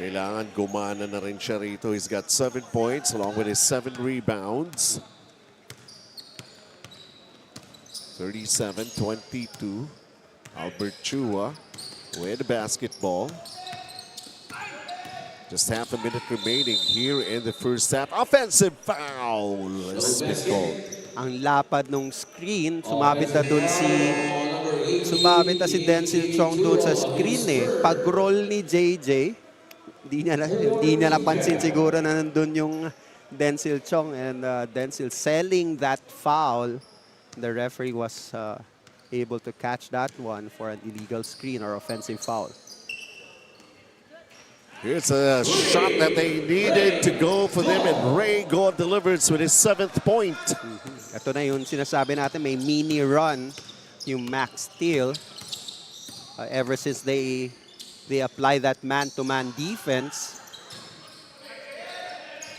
Kailangan gumana na rin siya rito. He's got 7 points along with his 7 rebounds. 37-22. Albert Chua with the basketball. Just half a minute remaining here in the first half. Offensive foul has been called. Ang lapad nung screen, sumabit na si Denzel Chong doon sa screen eh. Pag-roll ni JJ, hindi niya napansin siguro na nandun yung Denzel Chong, and Denzel selling that foul. The referee was able to catch that one for an illegal screen or offensive foul. Here's a shot that they needed to go for them, and Ray Go delivers with his 7th point. Ito na yung sinasabi natin, may mini run yung Maxsteel. Ever since they apply that man-to-man defense.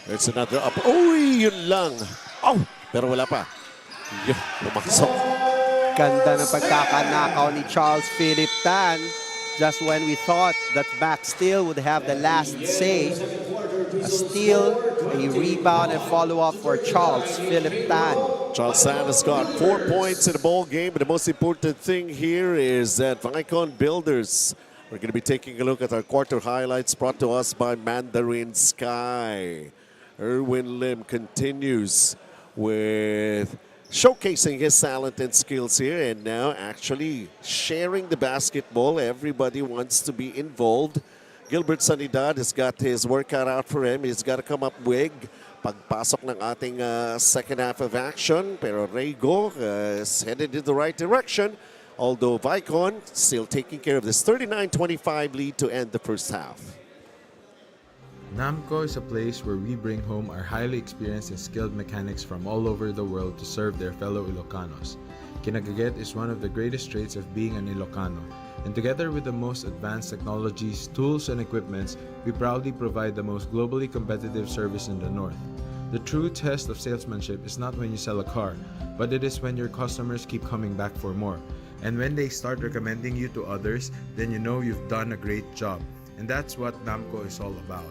It's another up. Uy, yun lang. Oh, pero wala pa. Yun, pumasok. Ganda ng pagkakanakaw ni Charles Philip Tan. Just when we thought that Maxsteel would have the last say, a steal, a rebound, and follow-up for Charles Philip Tan. Charles Tan has got 4 points in the ball game, but the most important thing here is that Vaikon Builders. We're going to be taking a look at our quarter highlights brought to us by Mandarin Sky. Erwin Lim continues with showcasing his talent and skills here, and now actually sharing the basketball. Everybody wants to be involved. Gilbert Sanidad has got his workout out for him. He's got to come up big, pagpasok ng ating second half of action. Pero Rego is headed in the right direction. Although Vaikon still taking care of this 39-25 lead to end the first half. Namco is a place where we bring home our highly experienced and skilled mechanics from all over the world to serve their fellow Ilocanos. Kinagaget is one of the greatest traits of being an Ilocano, and together with the most advanced technologies, tools, and equipments, we proudly provide the most globally competitive service in the North. The true test of salesmanship is not when you sell a car, but it is when your customers keep coming back for more. And when they start recommending you to others, then you know you've done a great job. And that's what Namco is all about.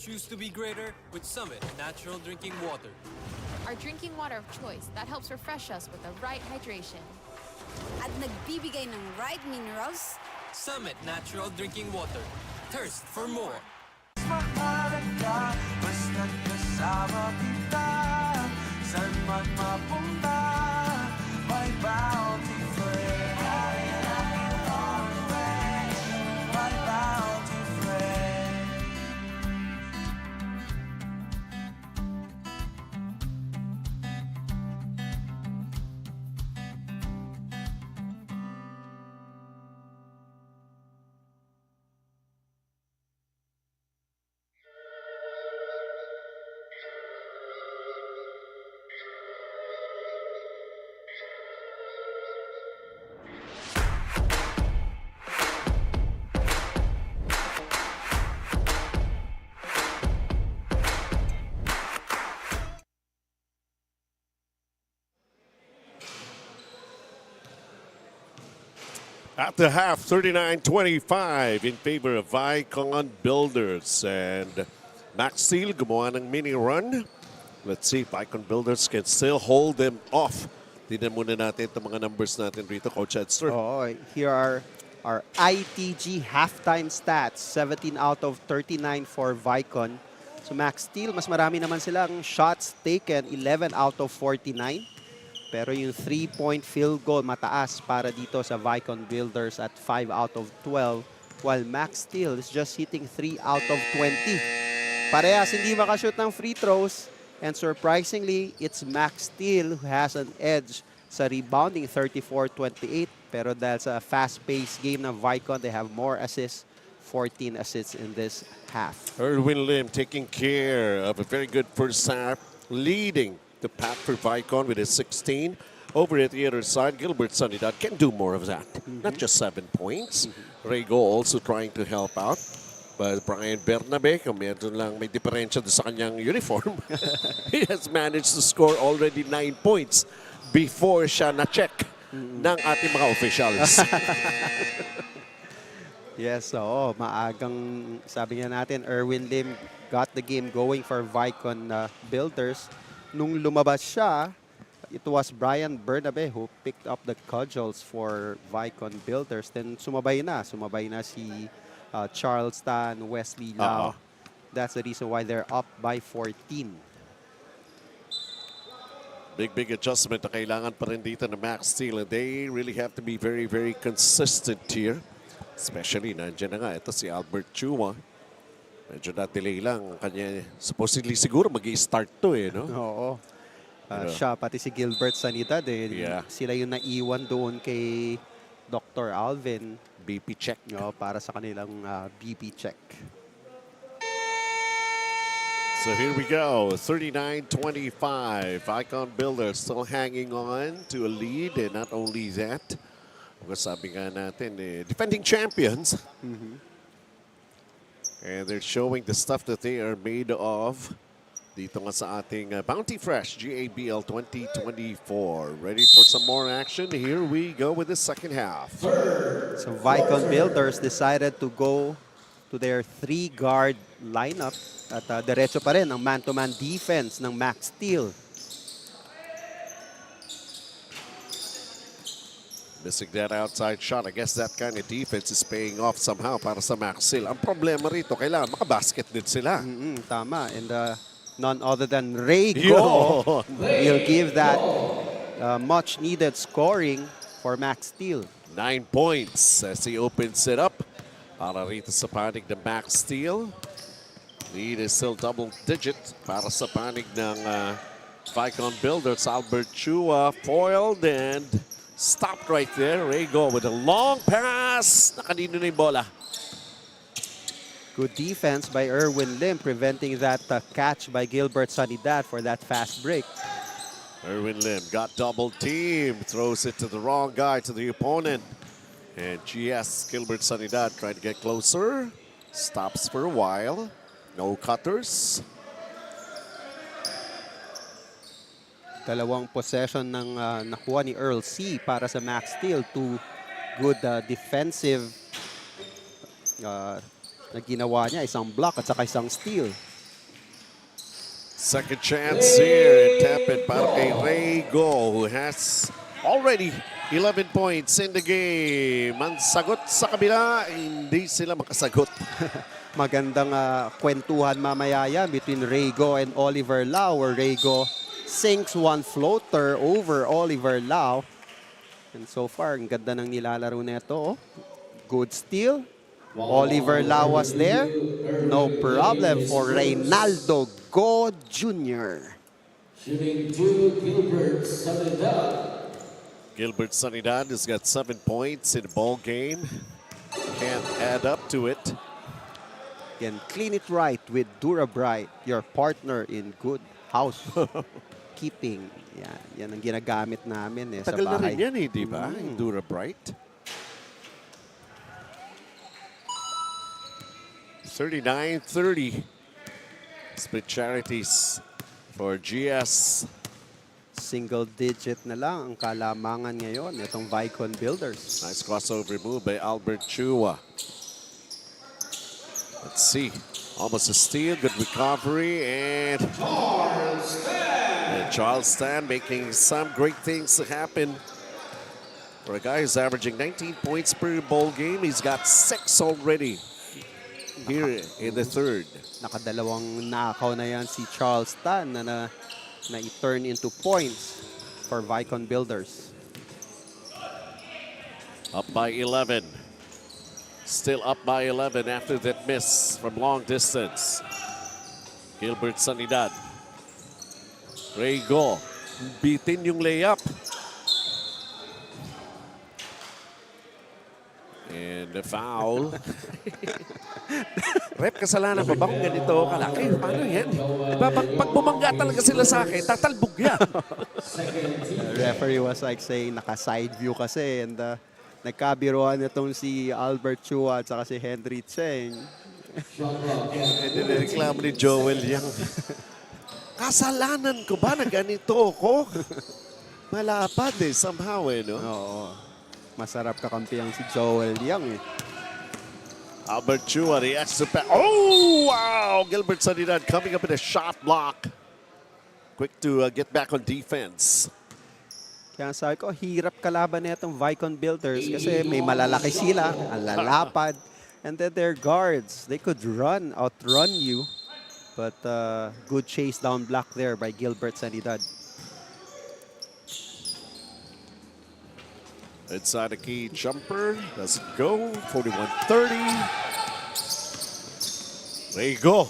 Choose to be greater with Summit Natural Drinking Water. Our drinking water of choice that helps refresh us with the right hydration. At nagbibigay ng right minerals. Summit Natural Drinking Water. Thirst for more. Mahalaga, basta't kasama kita. Saan man mapunta, may bounty friend. My bounty friend. At the half, 39-25 in favor of Vaikon Builders. And Maxsteel gumawa ng mini run. Let's see if Vaikon Builders can still hold them off. Tignan muna natin itong mga numbers natin rito, Coach Edster. Oh, here are our ITG halftime stats. 17 out of 39 for Vaikon. So Maxsteel, mas marami naman silang shots taken, 11 out of 49. Pero yung 3-point field goal mataas para dito sa Vaikon Builders at 5 out of 12. While Maxsteel is just hitting 3 out of 20. Parehas hindi makashoot ng free throws. And surprisingly, it's Maxsteel who has an edge sa rebounding 34-28. Pero dahil sa fast-paced game ng Vaikon, they have more assists, 14 assists in this half. Erwin Lim taking care of a very good first half, leading the pack for Vaikon with his 16. Over at the other side, Gilbert Sanidad can do more of that. Not just 7 points. Rego also trying to help out. But Brian Bernabe, kung may diferensya sa kanyang uniform, he has managed to score already 9 points before siya na-check ng ating mga officials. Yes, oo. Maagang, sabi nga natin, Erwin Lim got the game going for Vaikon Builders. Nung lumabas siya, it was Brian Bernabe who picked up the cudgels for Vaikon Builders. Then sumabay na si Charles Tan, Wesley Lau. That's the reason why they're up by 14. Big adjustment na kailangan pa rin dito ng Maxsteel, and they really have to be very, very consistent here. Especially, nandiyan na nga, ito si Albert Chua. Medyo na-delay lang. Kanya, supposedly siguro mag-i-start to no? Oo. Siya, pati si Gilbert Sanidad Yeah. Sila yung naiwan doon kay Dr. Alvin. BP check. Para sa kanilang BP check. So here we go, 39-25. Vaikon Builders still hanging on to a lead, and not only that, sabi nga natin, defending champions. And they're showing the stuff that they are made of. dito nga sa ating Bounty Fresh GABL 2024. Ready for some more action? Here we go with the second half. So Vaikon Builders decided to go to their 3-guard lineup at diretso pa rin ang man-to-man defense ng Maxsteel. Missing that outside shot. I guess that kind of defense is paying off somehow para sa Maxsteel. Ang problema rito, kailangan makabasket din sila. Tama. And none other than Ray Go will give that much needed scoring for Maxsteel. 9 points as he opens it up. Para rito sa panig ng Maxsteel. Lead is still double digit para sa panig ng Vaikon Builders. Albert Chua foiled and stopped right there. Rego with a long pass. Nakanino na yung bola. Good defense by Erwin Lim, preventing that catch by Gilbert Sanidad for that fast break. Erwin Lim got double teamed. Throws it to the wrong guy, to the opponent. And GS, Gilbert Sanidad, trying to get closer. Stops for a while. No cutters. Dalawang possession ng nakuha ni Earl C. para sa Maxsteel. 2 good defensive na ginawa niya. Isang block at saka isang steal. Second chance here. Tap it para kay Rego, who has already 11 points in the game. Ang sagot sa kabila, hindi sila makasagot. Magandang kwentuhan mamaya yan between Rego and Oliver Lau, where Rego sinks one floater over Oliver Lau. And so far, ang ganda ng nilalaro nito. Good steal. Oliver Lau was there. No problem for Reynaldo Go Jr. Shooting 2, Gilbert Sanidad. Gilbert Sanidad has got 7 points in the ball game. Can't add up to it. Can clean it right with Durabright, your partner in good housekeeping. Yan ang ginagamit namin sa Tagal bahay. na rin yan di ba? Durabright. 39-30. Split charities for GS. Single digit na lang ang kalamangan ngayon itong Vaikon Builders. Nice crossover move by Albert Chua. Let's see. Almost a steal. Good recovery. And Charles Stan making some great things happen. For a guy who's averaging 19 points per ball game, he's got 6 already here in the third. Nakadalawang nakaw na yan si Charles Stan na i-turn into points for Vaikon Builders. Up by 11. Still up by 11 after that miss from long distance. Gilbert Sanidad. Rego. Bitin yung layup. And the foul. Rep, kasalanan ba kung ganito kalaki? Paano yan? Diba, pag bumangga talaga sila sa akin, tatalbog yan. The referee was like saying naka-side view kasi and nagkabiruan itong si Albert Chua at saka si Henry Cheng. And nireklamo ni Joel Yang. Kasalanan ko ba na ganito ako? Malapad somehow no? Oo. Masarap kakampi ang si Joel Yang Albert Chua, the extra pass. Oh, wow! Gilbert Sanidad coming up in a shot block. Quick to get back on defense. Kaya sabi ko, hirap kalaban na itong Vaikon Builders kasi may malalaki sila, ang lalapad. And then their guards, they could outrun you. But good chase down block there by Gilbert Sanidad. Inside a key jumper. Doesn't go. 41-30. There you go.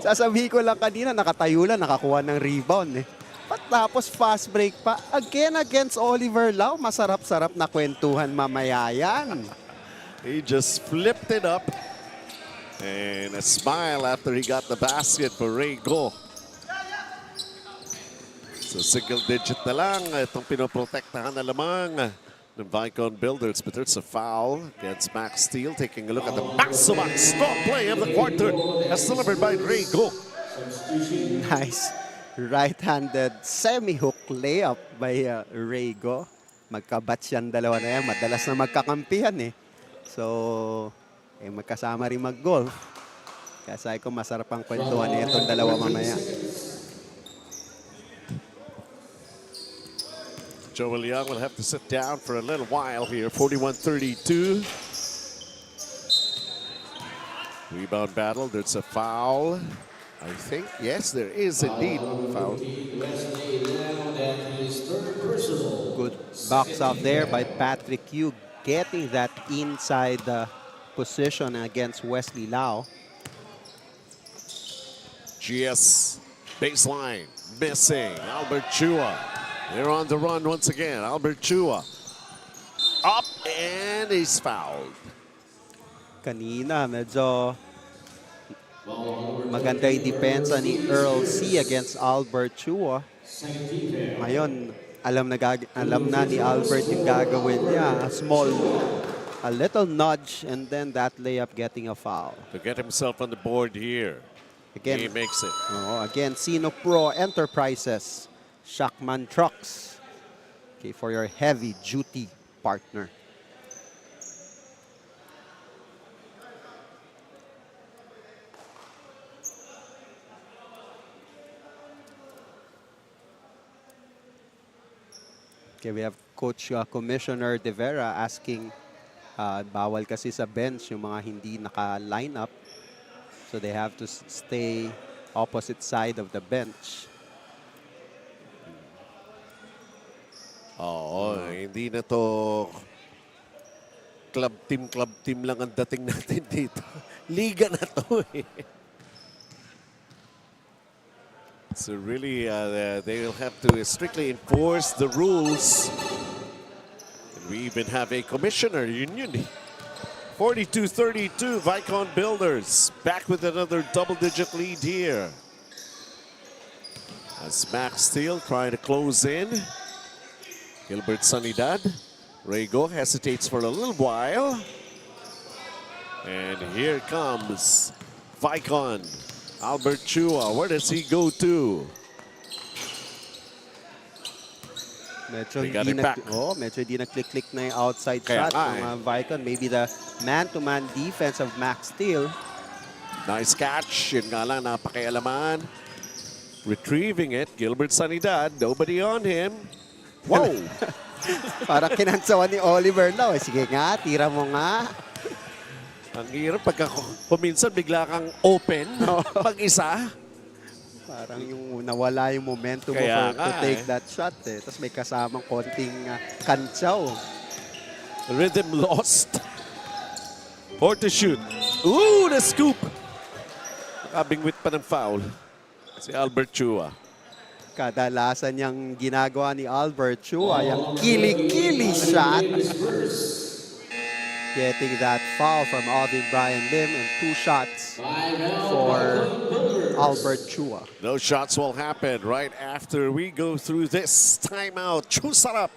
Sasabihin ko lang kanina, nakatayo lang, nakakuha ng rebound Tapos fast break pa. Again against Oliver Lau. Masarap-sarap na kwentuhan mamaya yan. He just flipped it up. And a smile after he got the basket for Rego. So single digit na lang itong pinoprotektahan na lamang the Vaikon Builders, but there's a foul against Maxsteel. Taking a look at the back-to-back strong play of the quarter as delivered by Ray Go. Nice right-handed semi-hook layup by Ray Go. Magkabats yan dalawa na yan. Madalas na magkakampihan eh. So, magkasama rin mag-golf. Kaya sabi ko, masarap ang kwentuhan na itong dalawa mamaya. Joel Young will have to sit down for a little while here. 41-32. Rebound battle. There's a foul. I think, yes, there is indeed a foul. Good box out there by Patrick Yu, getting that inside position against Wesley Lau. GS baseline missing. Albert Chua. They're on the run once again. Albert Chua up and he's fouled. Kanina medyo maganda yung depensa ni Earl C against Albert Chua. Ngayon, alam na ni Albert yung gagawin niya. A little nudge, and then that layup getting a foul. To get himself on the board here. Again, he makes it. Again, Sino Pro Enterprises, Shackman Trucks. Okay, for your heavy-duty partner. Okay, we have Coach Commissioner De Vera asking, bawal kasi sa bench yung mga hindi naka-line up. So they have to stay opposite side of the bench. Oo, hindi na to club team lang ang dating natin dito. Liga na to eh. So really, they will have to strictly enforce the rules. And we even have a commissioner union. 42-32, Vaikon Builders back with another double-digit lead here. As Maxsteel trying to close in. Gilbert Sanidad. Rego hesitates for a little while. And here comes Vaikon. Albert Chua, where does he go to? Medyo hindi na-click na yung outside shot ng Vaikon. Maybe the man-to-man defense of Maxsteel. Nice catch. Yun nga lang, napakialaman. Retrieving it, Gilbert Sanidad. Nobody on him. Wow! Parang kinansawan ni Oliver Lau. Sige nga, tira mo nga. Ang hirap pagka kuminsan bigla kang open pag-isa. Parang yung nawala yung momentum mo to take that shot eh. Tapos may kasamang konting kantsaw. Rhythm lost. Or to shoot. Ooh, the scoop! Nakabingwit pa ng foul si Albert Chua. Kadalasan niyang ginagawa ni Albert Chua, yung kili-kili shot. Getting that foul from Alvin Brian Lim and 2 shots for Albert Chua. No shots will happen right after we go through this timeout. Chusarap.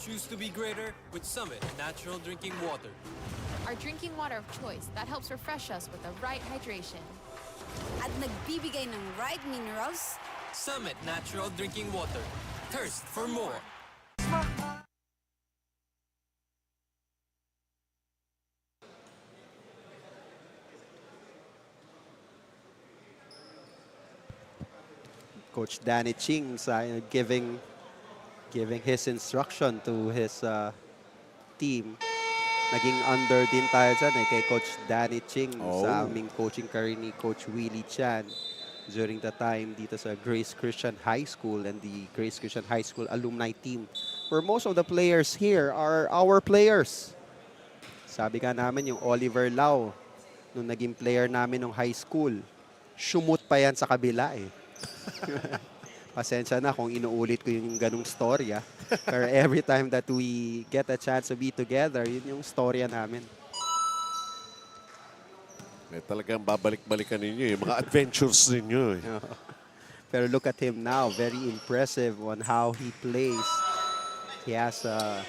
Choose to be greater with Summit Natural Drinking Water. Our drinking water of choice that helps refresh us with the right hydration. At nagbibigay ng right minerals. Summit Natural Drinking Water. Thirst for more. Coach Danny Ching giving his instruction to his team. Naging under din tayo dyan kay Coach Danny Ching sa aming coaching career ni Coach Willie Chan during the time dito sa Grace Christian High School and the Grace Christian High School alumni team. Where most of the players here are our players. Sabi ka namin yung Oliver Lau, nung naging player namin nung high school, sumut pa yan sa kabila eh. Pasensya na kung inuulit ko yung ganung storya. Pero every time that we get a chance to be together, yun yung storya namin. May talagang babalik-balikan ninyo yung mga adventures ninyo. Pero look at him now, very impressive on how he plays. He has a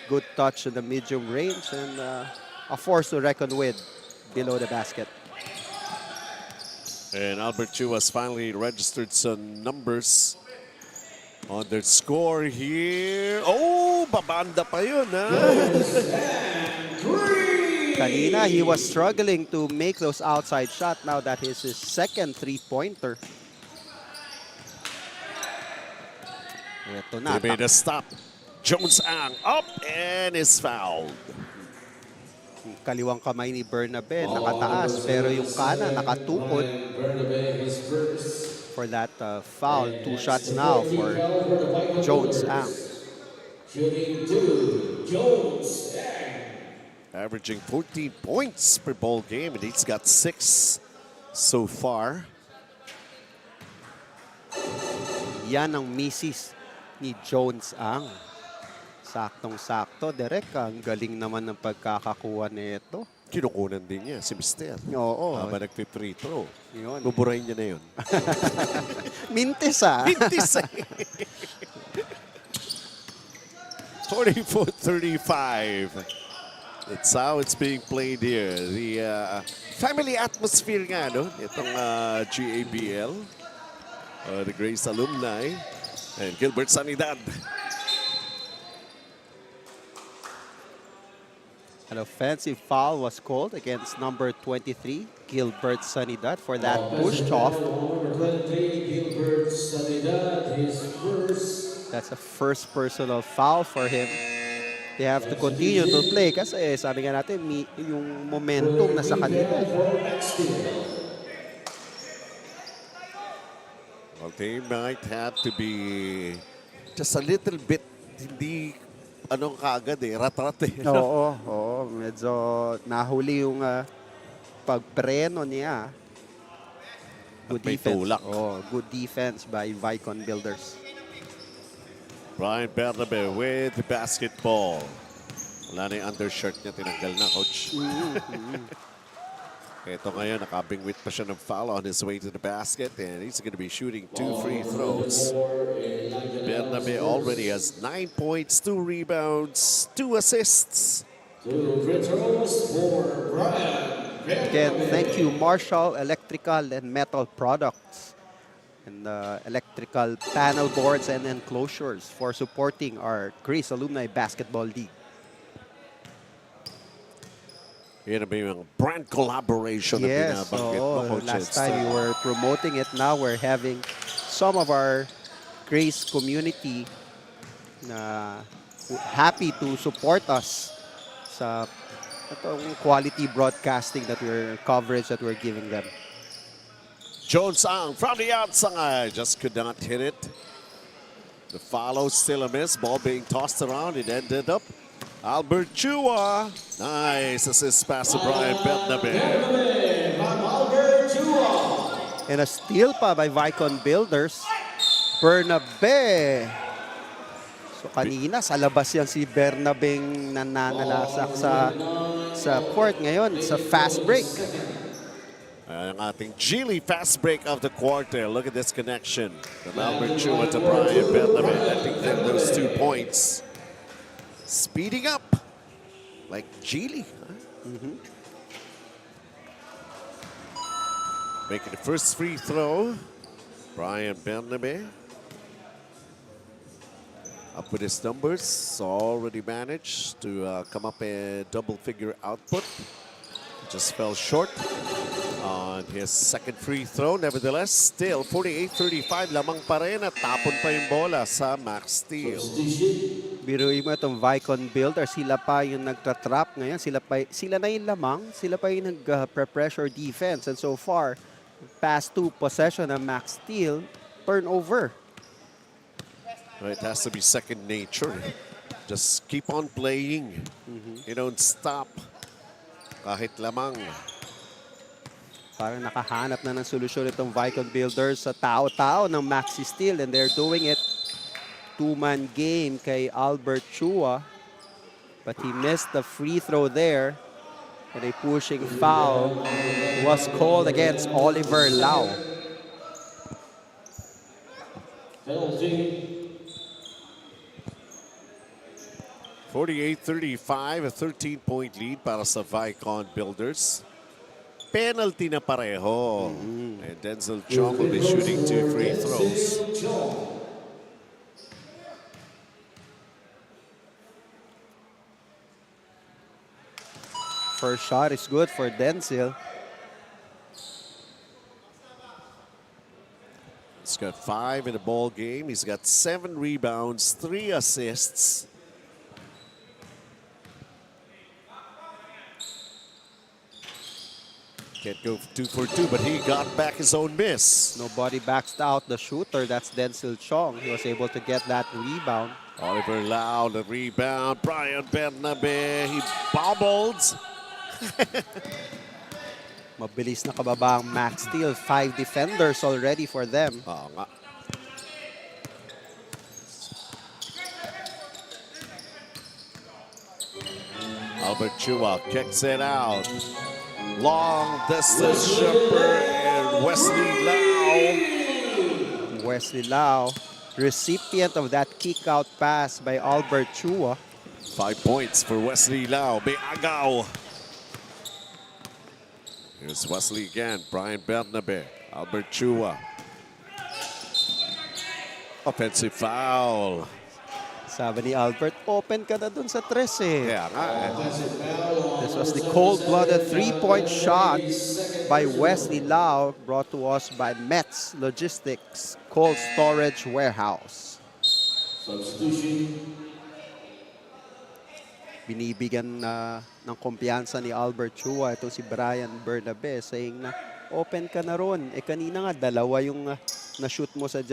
good touch in the medium range and a force to reckon with below the basket. And Albert Chu has finally registered some numbers on their score here. Oh, babanda pa yun, ha? Kanina, he was struggling to make those outside shots. Now that is his second three-pointer. Ito na. They made a stop. Jones Ang up and is fouled. Kaliwang kamay ni Bernabe nakataas pero yung kanan nakatukod for that foul. 2 shots now for Jones Ang. Shooting 2, Jones Ang. Averaging 14 points per ball game, and he's got 6 so far. Yan ang misis ni Jones Ang. Saktong-sakto. Derek, ang galing naman ng pagkakakuha nito. Kinukunan din niya si Mister. Oo. Habang nagpe-free throw. Yun. Buburahin niya na yun. Mintis ah. Mintis eh. 24-35. That's how it's being played here. The family atmosphere nga, no? Itong GABL. The Grace alumni. And Gilbert Sanidad. An offensive foul was called against number 23, Gilbert Sanidad, for that pushed off. Number 23, Gilbert Sanidad, his first. That's a first personal foul for him. They have to continue to play kasi sabi nga natin, yung momentum nasa kanila. Well, they might have to be just a little bit hindi anong kaagad eh, rat-rat eh. Oo, medyo nahuli yung pagpreno niya. Good defense. Good defense by Vaikon Builders. Brian Bernabe with the basketball. Wala na yung undershirt niya, tinanggal na, coach. Ito ngayon, nakabingwit pa siya ng foul on his way to the basket, and he's going to be shooting 2 free throws. Bernabe already has 9 points, 2 rebounds, 2 assists. 2 free throws for Brian. Again, thank you, Marshall Electrical and Metal Products and electrical panel boards and enclosures for supporting our Grace Alumni Basketball League. Yan na ba yung brand collaboration na binabanggit mo, Coach? Last time we were promoting it. Now we're having some of our Grace community na happy to support us sa itong quality broadcasting coverage that we're giving them. Jones Ang from the outside, just could not hit it. The follow still a miss, ball being tossed around. It ended up Albert Chua. Nice assist pass to Brian Bernabe. And a steal pa by Vaikon Builders. Bernabe. So kanina sa labas yan si Bernabeng nananalasak sa court ngayon sa fast break. Ang ating Gili fast break of the quarter. Look at this connection from Albert Chua to Brian Bernabe. I think that those 2 points. Speeding up like Gili. Huh? Making the first free throw. Brian Bernabe. Up with his numbers. Already managed to come up a double-figure output. Just fell short on his second free throw. Nevertheless, still 48-35. Lamang pa rin at tapon pa yung bola sa Maxsteel. Biruin mo itong Vaikon Builder. Sila pa yung nagtatrap ngayon. Sila na yung lamang. Sila pa yung nag-pressure defense. And so far, past 2 possession ng Maxsteel, turnover. It has to be second nature. Just keep on playing. You don't stop. Kahit lamang. Parang nakahanap na ng solusyon itong Vaikon Builders sa tao-tao ng Maxsteel, and they're doing it. 2-man game kay Albert Chua, but he missed the free throw there, and a pushing foul was called against Oliver Lau. 48-35, a 13-point lead para sa Vaikon Builders. Penalty na pareho. And Denzel Chong will be shooting 2 free throws. First shot is good for Denzel. He's got 5 in the ball game. He's got 7 rebounds, 3 assists. Can't go 2 for 2, but he got back his own miss. Nobody backs out the shooter. That's Denzel Chong. He was able to get that rebound. Oliver Lau, the rebound. Brian Bernabe, he bobbled. Mabilis na kababa ang Maxsteel. 5 defenders already for them. Oo nga. Albert Chua kicks it out. Long distance jumper and Wesley Lau. Wesley Lau, recipient of that kick out pass by Albert Chua. 5 points for Wesley Lau. Beagaw. Here's Wesley again. Brian Bernabe. Albert Chua. Offensive foul. Sabi ni Albert, open ka na dun sa tres eh. Yeah, This was the cold-blooded three-point shot by Wesley Lau, brought to us by Mets Logistics Cold Storage Warehouse. Binibigyan ng kumpiyansa ni Albert Chua itong si Brian Bernabe, saying na open ka na ron. Eh kanina nga dalawa yung na-shoot mo sa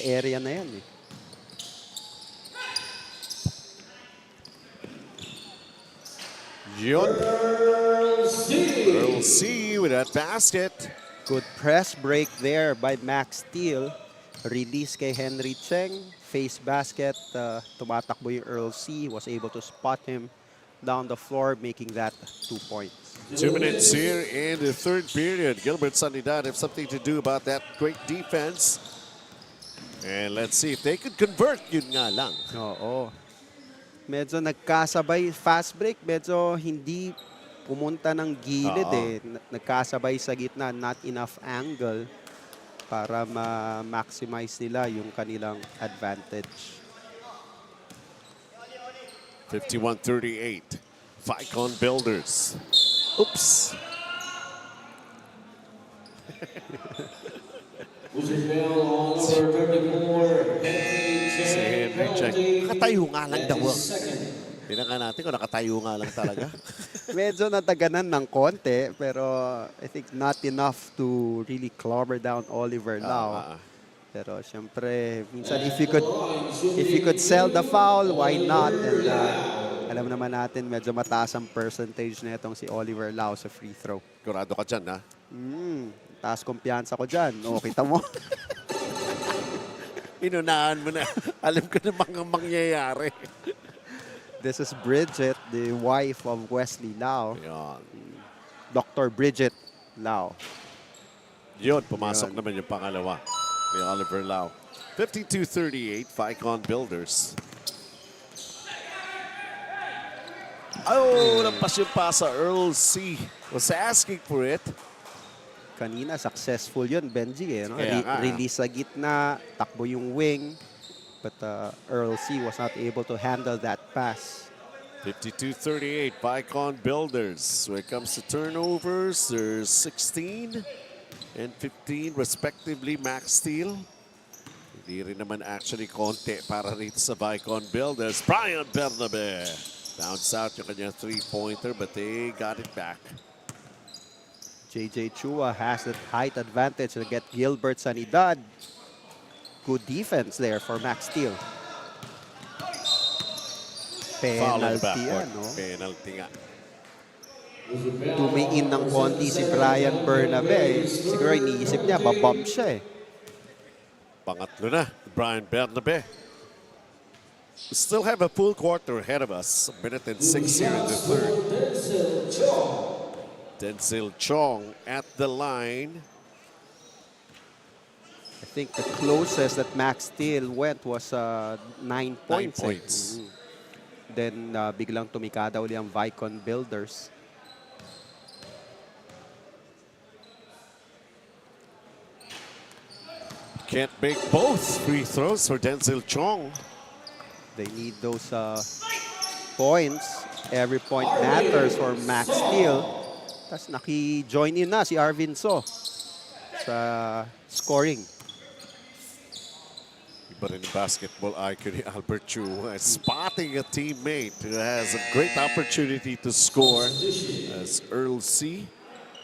area na yan eh. Earl C with that basket. Good press break there by Maxsteel. Release kay Henry Cheng. Face basket. Tumatakbo yung Earl C. Was able to spot him down the floor, making that 2 points. 2 minutes here in the third period. Gilbert Sanidad have something to do about that great defense. And let's see if they could convert. Yun nga lang. Oo. Medyo nagkasabay, fast break, medyo hindi pumunta ng gilid eh. Nagkasabay sa gitna, not enough angle para ma-maximize nila yung kanilang advantage. 51-38. Vaikon Builders. Oops. Si Henry Check. Nakatayo nga lang daw. Tinaka natin kung nakatayo nga lang talaga. Medyo nataganan ng konti, pero I think not enough to really clobber down Oliver Lau. Pero siyempre, minsan if you could sell the foul, why not? And alam naman natin, medyo mataas ang percentage na itong si Oliver Lau sa free throw. Kurado ka dyan, ha? Taas kumpiyansa ko dyan. O, kita mo. Inunahan mo na. Alam ko na mga mangyayari. This is Bridget, the wife of Wesley Lau. Yan. Dr. Bridget Lau. Yun, pumasok naman yung pangalawa ni Oliver Lau. 52-38, Vaikon Builders. Oh, lampas yung pasa. Earl C was asking for it. Kanina, successful yun, Benji. Eh, no? Yeah, release sa gitna, takbo yung wing. But Earl C was not able to handle that pass. 52-38, Vaikon Builders. When it comes to turnovers, there's 16 and 15 respectively. Maxsteel. Hindi rin naman actually konti para rito sa Vaikon Builders. Brian Bernabe. Bounce out yung kanyang three-pointer, but they got it back. JJ Chua has that height advantage to get Gilbert Sanidad. Good defense there for Maxsteel. Penalty yan, no? Penalty nga. Tumiin ng konti si Brian Bernabe. Siguro iniisip niya, babump siya eh. Pangatlo na, Brian Bernabe. We still have a full quarter ahead of us. 1 minute and 6 here in the third. Denzel Chong at the line. I think the closest that Maxsteel went was 9 points. 9 points. Then biglang tumikada uli ang Vaikon Builders. Can't make both free throws for Denzel Chong. They need those points. Every point matters for Maxsteel. Tapos naki-join in na si Arvin So sa scoring. But in basketball icon, Albert Chu spotting a teammate who has a great opportunity to score as Earl C.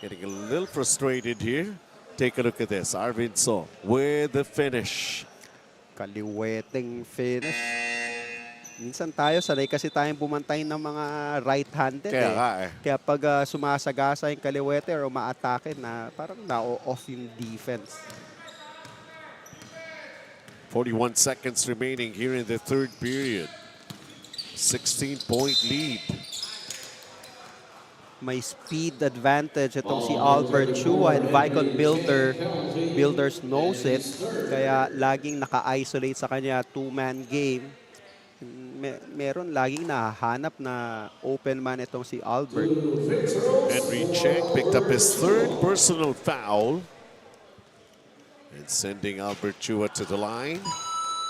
Getting a little frustrated here. Take a look at this. Arvin So with the finish. Kaliweteng finish. Minsan tayo, sanay kasi tayong bumantay ng mga right-handed. Kaya pag sumasagasa yung kaliwete or umaatake na parang na-off yung defense. 41 seconds remaining here in the third period. 16-point lead. May speed advantage itong si Albert Chua, and Vaikon Builders knows it. Kaya laging naka-isolate sa kanya, two-man game. Meron laging nahahanap na open man itong si Albert. Henry Cheng picked up his third personal foul. And sending Albert Chua to the line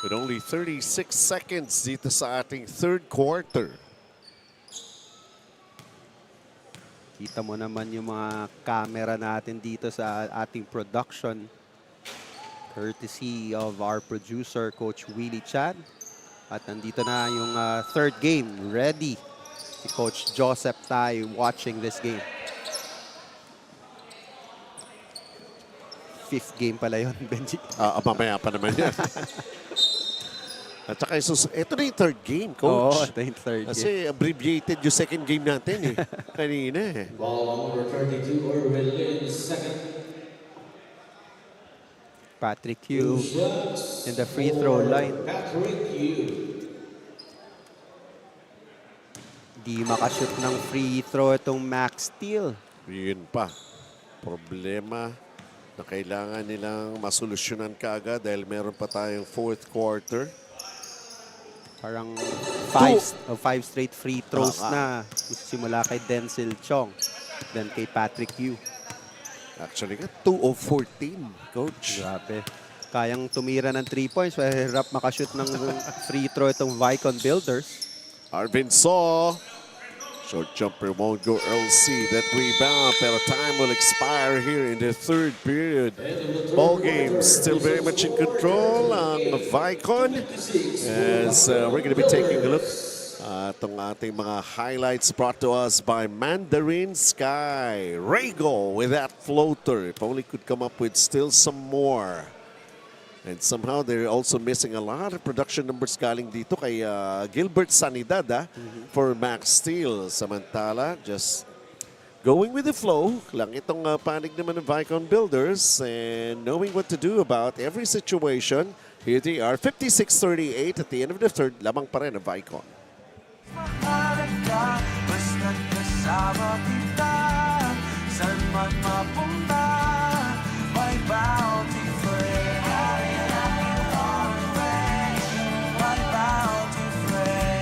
with only 36 seconds dito sa ating third quarter. Kita mo naman yung mga camera natin dito sa ating production. Courtesy of our producer, Coach Willie Chan. At nandito na yung third game. Ready si Coach Joseph Tai watching this game. Fifth game pala yun, Benji. Mamaya pa naman yan. At saka ito na yung third game, Coach. Oo, ito yung third game. Kasi abbreviated yung second game natin kanina Ball number 32, Erwin Lin, second. Patrick Yu in the free throw line. Patrick Yu. Di makashoot ng free throw itong Maxsteel. Yun pa. Problema na kailangan nilang masolusyonan kaagad dahil meron pa tayong fourth quarter. Parang five straight free throws na. Simula kay Denzel Chong, then kay Patrick Yu. Actually, 2 of 14, Coach. Grabe. Kayang tumira ng 3 points. Hirap makashoot ng free throw itong Vaikon Builders. Arvin So. Short jumper won't go. Earl C. That rebound, pero time will expire here in the third period. Ball game still very much in control on Vaikon as we're going to be taking a look at itong ating mga highlights brought to us by Mandarin Sky. Rego with that floater. If only could come up with still some more. And somehow they're also missing a lot of production numbers galing dito kay Gilbert Sanidad for Maxsteel. Samantala, just going with the flow lang itong panig naman ng Vaikon Builders and knowing what to do about every situation. Here they are, 56-38 at the end of the third. Lamang pa rin ang Vaikon. Mahalaga, basta't kasama kita. Saan man mapunta, may bounty friend. My bounty friend.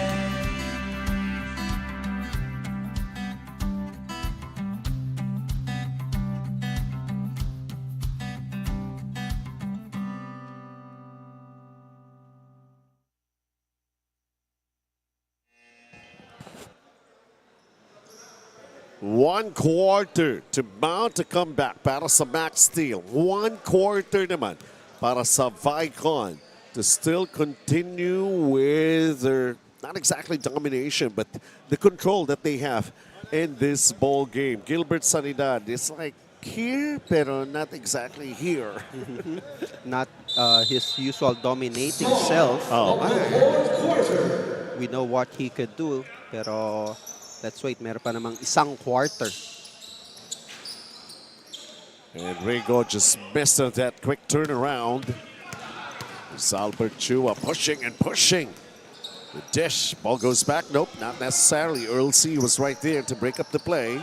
One quarter to mount a comeback para sa Maxsteel. One quarter naman para sa Vaikon to still continue with their, not exactly domination, but the control that they have in this ball game. Gilbert Sanidad is like here, pero not exactly here. Not his usual dominating self. We know what he could do, pero let's wait, meron pa namang isang quarter. And Rego just missed that quick turnaround. It's Albert Chua pushing and pushing. The dish, ball goes back. Nope, not necessarily. Earl C was right there to break up the play.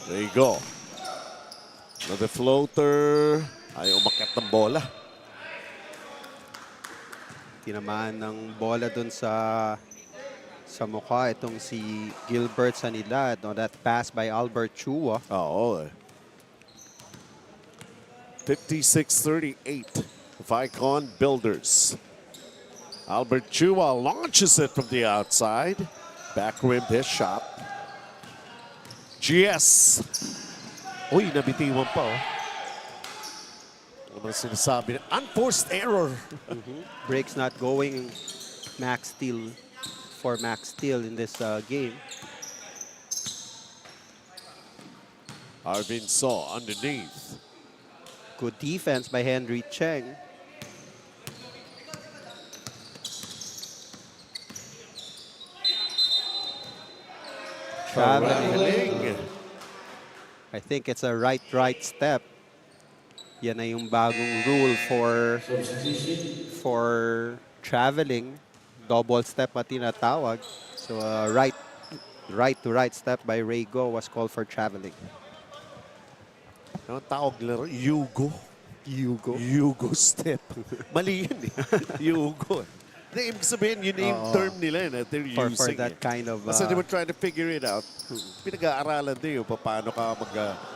There you go. Another floater. Ay, umakyat ng bola. Tinamaan ng bola dun sa mukha itong si Gilbert Sanidad on that pass by Albert Chua. Oo. 56-38. Vaikon Builders. Albert Chua launches it from the outside. Back rim his shot. GS. Uy, nabitiwan pa. Ano bang sinasabi? Unforced error. Breaks not going Maxsteel for Maxsteel in this game. Arvin Saw underneath. Good defense by Henry Cheng. Traveling. I think it's a right step. Yan na yung bagong rule for traveling. Double step na tinatawag. So right to right step by Raygo was called for traveling. Ano tawag laro? Yugo. Yugo step. Mali yun eh. Yugo. Ibig sabihin, yun yung term nila that they're using. For that kind of... Kasi they were trying to figure it out. Pinag-aaralan din yung paano ka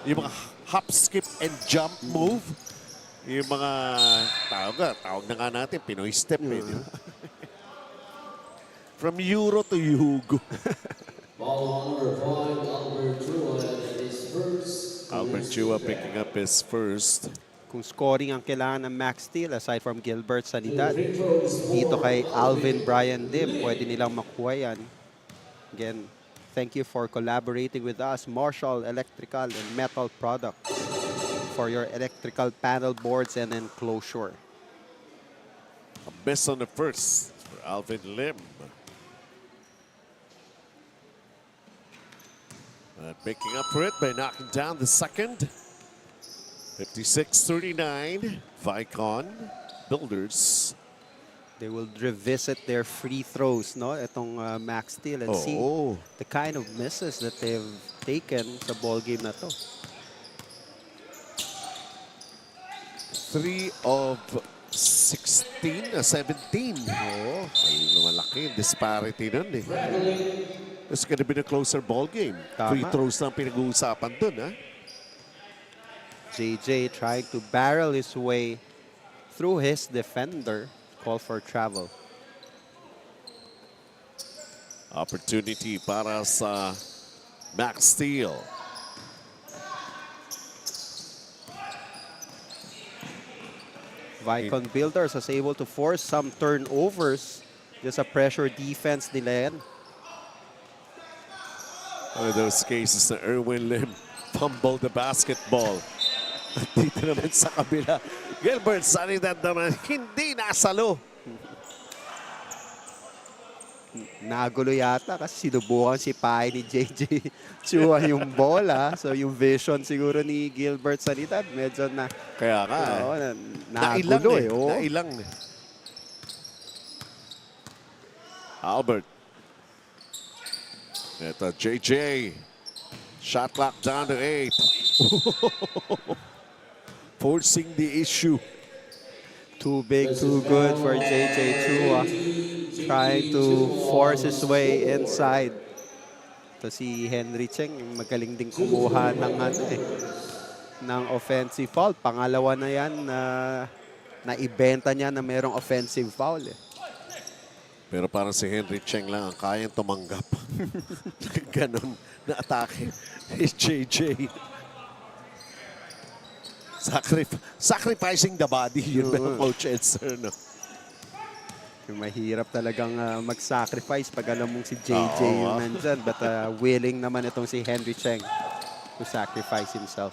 yung mga hop, skip, and jump move. Yung mga tawag na nga natin, Pinoy step eh. Di ba? From Euro to Yugo. Ball number 5, Albert Chua, and his first. Albert Chua picking up his first. Kung scoring ang kailangan ng Maxsteel aside from Gilbert Sanidad, dito kay Alvin Brian Dim, pwede nilang makuha yan. Again, thank you for collaborating with us, Marshall Electrical and Metal Products, for your electrical panel boards and enclosure. A miss on the first for Alvin Lim. Making up for it by knocking down the second. 56-39, Vaikon Builders. They will revisit their free throws, no? Itong Maxsteel and see the kind of misses that they've taken sa ball game na to. 3 of 16, 17. Malaki disparity nun eh. It's gonna be a closer ball game. Free throws lang pinag-uusapan dun, ha? JJ trying to barrel his way through his defender. Call for travel. Opportunity para sa Maxsteel. Vaikon Builders was able to force some turnovers. Just a pressure defense nila yan. One of those cases na Erwin Lim fumbled the basketball. At dito naman sa kabila, Gilbert Sanidad naman hindi nasalo. Nagulo yata kasi sinubukan si Pai ni JJ Chua yung bola. So yung vision siguro ni Gilbert Sanidad medyo na... Kaya nga nagulo eh. Nailang eh. Albert. Ito, JJ. Shot clock down to 8. Forcing the issue. Too big, too good for JJ Chua. Trying to force his way inside. Ito si Henry Cheng, magaling din kumuha ng, ng offensive foul. Pangalawa na yan na naibenta niya na merong offensive foul. Pero parang si Henry Cheng lang ang kayang tumanggap. Ganon na atake. JJ. Sacrificing the body, yun ba Coach Edser, no? Mahirap talagang mag-sacrifice pag alam mong si JJ yung nandyan. But willing naman itong si Henry Cheng to sacrifice himself.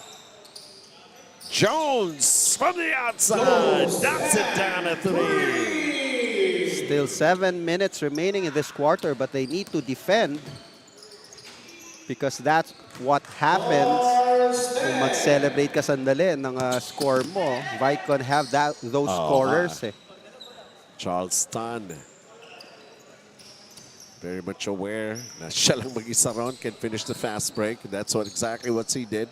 Jones from the outside. That's it down at 3. Still 7 minutes remaining in this quarter, but they need to defend because that's what happens kung mag-celebrate ka sandali ng score mo. Vaikon have those scorers. Charleston. Very much aware na siya lang mag-isa ron can finish the fast break. That's exactly what he did.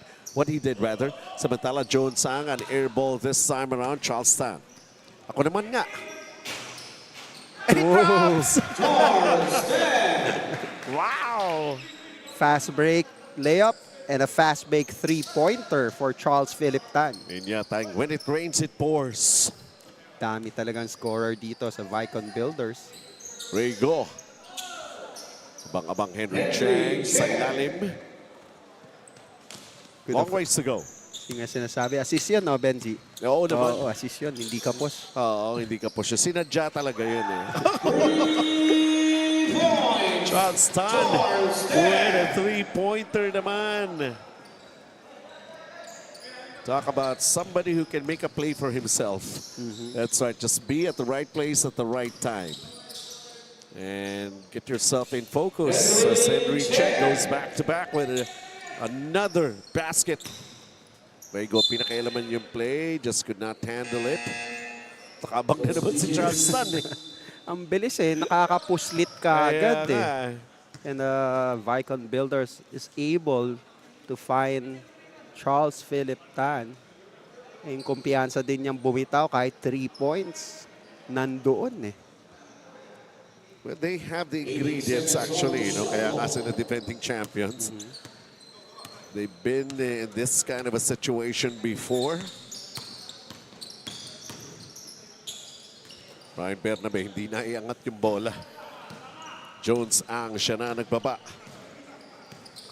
Samantala, Jones sang an air ball this time around. Charleston. Ako naman nga. And he grabs! Wow! Fast break layup and a fast break three-pointer for Charles Philip Tan. Inyatang, when it rains, it pours. Dami talagang scorer dito sa Vaikon Builders. Rego. Abang-abang Henry Chang sa ilalim. Long ways to go. Yung nga sinasabi, assist yun, no, Benji? Oo naman. Oo, assist yun, hindi kapos. Oo, hindi ka po siya. Sinadya talaga yun eh. Johnston with a three-pointer naman. Talk about somebody who can make a play for himself. That's right, just be at the right place at the right time. And get yourself in focus as Henry Cheng goes back-to-back with another basket. Rego, pinakailaman yung play, just could not handle it. Nakabang na naman si Johnston eh. Ang bilis eh, nakakapuslit ka agad eh. And Vaikon Builders is able to find Charles Philip Tan. Yung kumpiyansa din niyang bumitaw kahit 3 points. Nandoon eh. Well, they have the ingredients actually, you know, kaya nga sila defending champions. They've been in this kind of a situation before. Brian Bernabe, hindi na iangat yung bola. Jones ang siya na nagbaba.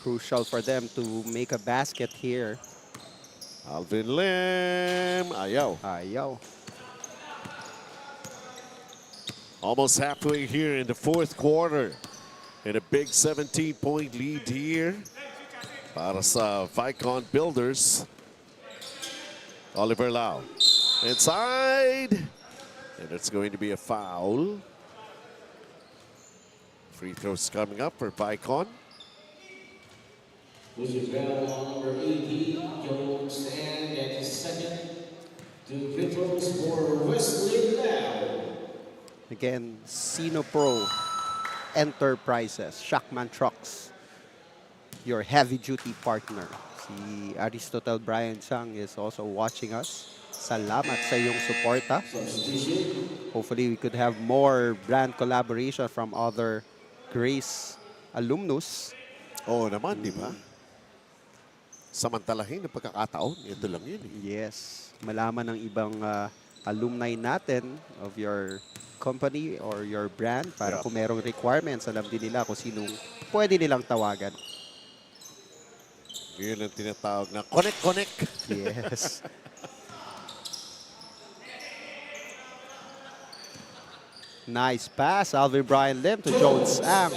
Crucial for them to make a basket here. Alvin Lim, ayaw. Ayaw. Almost halfway here in the fourth quarter. And a big 17-point lead here para sa Vaikon Builders. Oliver Lau inside. And it's going to be a foul. Free throws coming up for Vaikon. Losing foul on number 18, Jones, and at his second. 2 free throws for Wesley Lau. Again, Sino Pro Enterprises, Shackman Trucks, your heavy-duty partner. Si Aristotle Brian Chang is also watching us. Salamat sa iyong suporta. Hopefully, we could have more brand collaboration from other Grace alumnus. Oo naman, di ba? Samantalahin ng pagkakataon, ito lang yun. Yes. Malaman ng ibang alumni natin of your company or your brand para kung merong requirements, alam din nila kung sinong pwede nilang tawagan. Yun ang tinatawag na connect. Yes. Nice pass, Alvin Brian Lim to Jones Ang.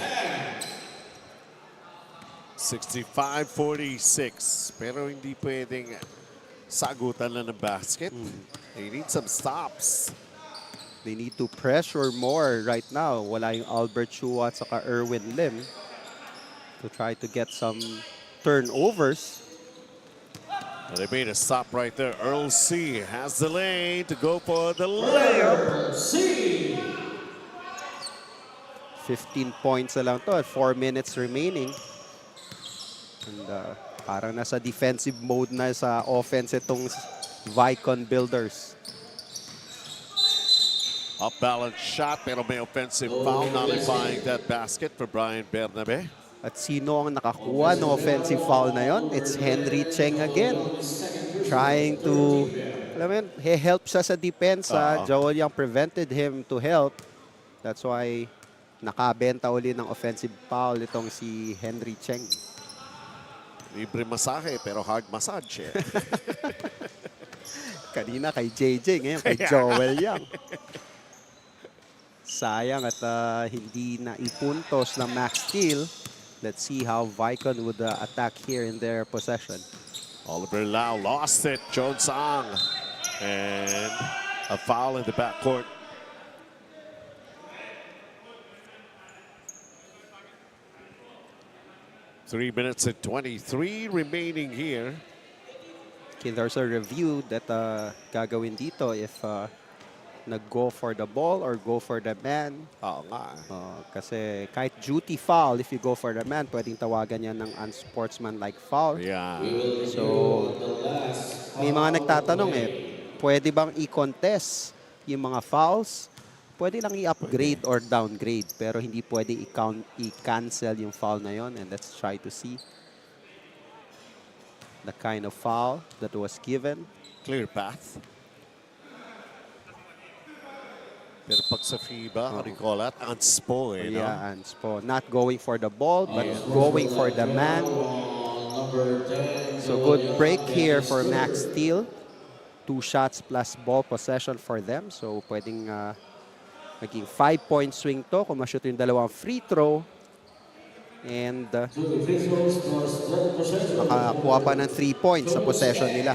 65-46. Pero hindi pwedeng sagutan lang ng basket. They need some stops. They need to pressure more right now. Wala yung Albert Chua at saka Erwin Lim to try to get some turnovers. And they made a stop right there. Earl C has the lane to go for the layup. 15 points na lang to at 4 minutes remaining. And parang nasa defensive mode na sa offense itong Vaikon Builders. Up-balance shot pero may offensive foul nullifying that basket for Brian Bernabe. At sino ang nakakuha ng offensive foul na yon? It's Henry Cheng again. Trying to, alam mo yun, he-help siya sa depensa. Joel Young prevented him to help. That's why nakabenta uli ng offensive foul itong si Henry Cheng. Libre masahe pero hard massage. Kanina kay JJ, ngayon kay Joel Young. Sayang at hindi na ipuntos ng Maxsteel. Let's see how Vaikon would attack here in their possession. Oliver Lau lost it. Jones Ang. And a foul in the backcourt. Three minutes and 23 remaining here. Okay, there's a review that gagawin dito if nag-go for the ball or go for the man. Oo nga. Kasi kahit duty foul, if you go for the man, pwedeng tawagan yan ng unsportsmanlike foul. Yeah. So, may mga nagtatanong pwede bang i-contest yung mga fouls pwede lang i-upgrade or downgrade, pero hindi pwede i-cancel yung foul na yon. And let's try to see the kind of foul that was given. Clear path. Pero pag sa FIBA, what do you call that? Unspo, eh, no? Yeah, unspo. Not going for the ball, but going for the man. So good break here for Maxsteel. 2 shots plus ball possession for them. So pwedeng maging 5-point swing to kung ma-shoot yung dalawang free throw. And makakuha pa ng 3 points sa possession nila.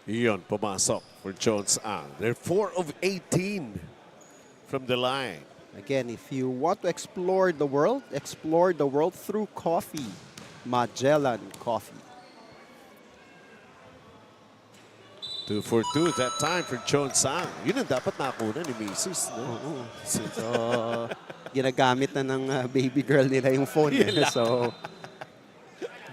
Iyon, pumasok for Jones Ang. They're 4 of 18 from the line. Again, if you want to explore the world through coffee. Magellan Coffee. 2 for 2 that time for Jones Ang. Yun ang dapat nakuna ni Mrs. No? So, ginagamit na ng baby girl nila yung phone. So,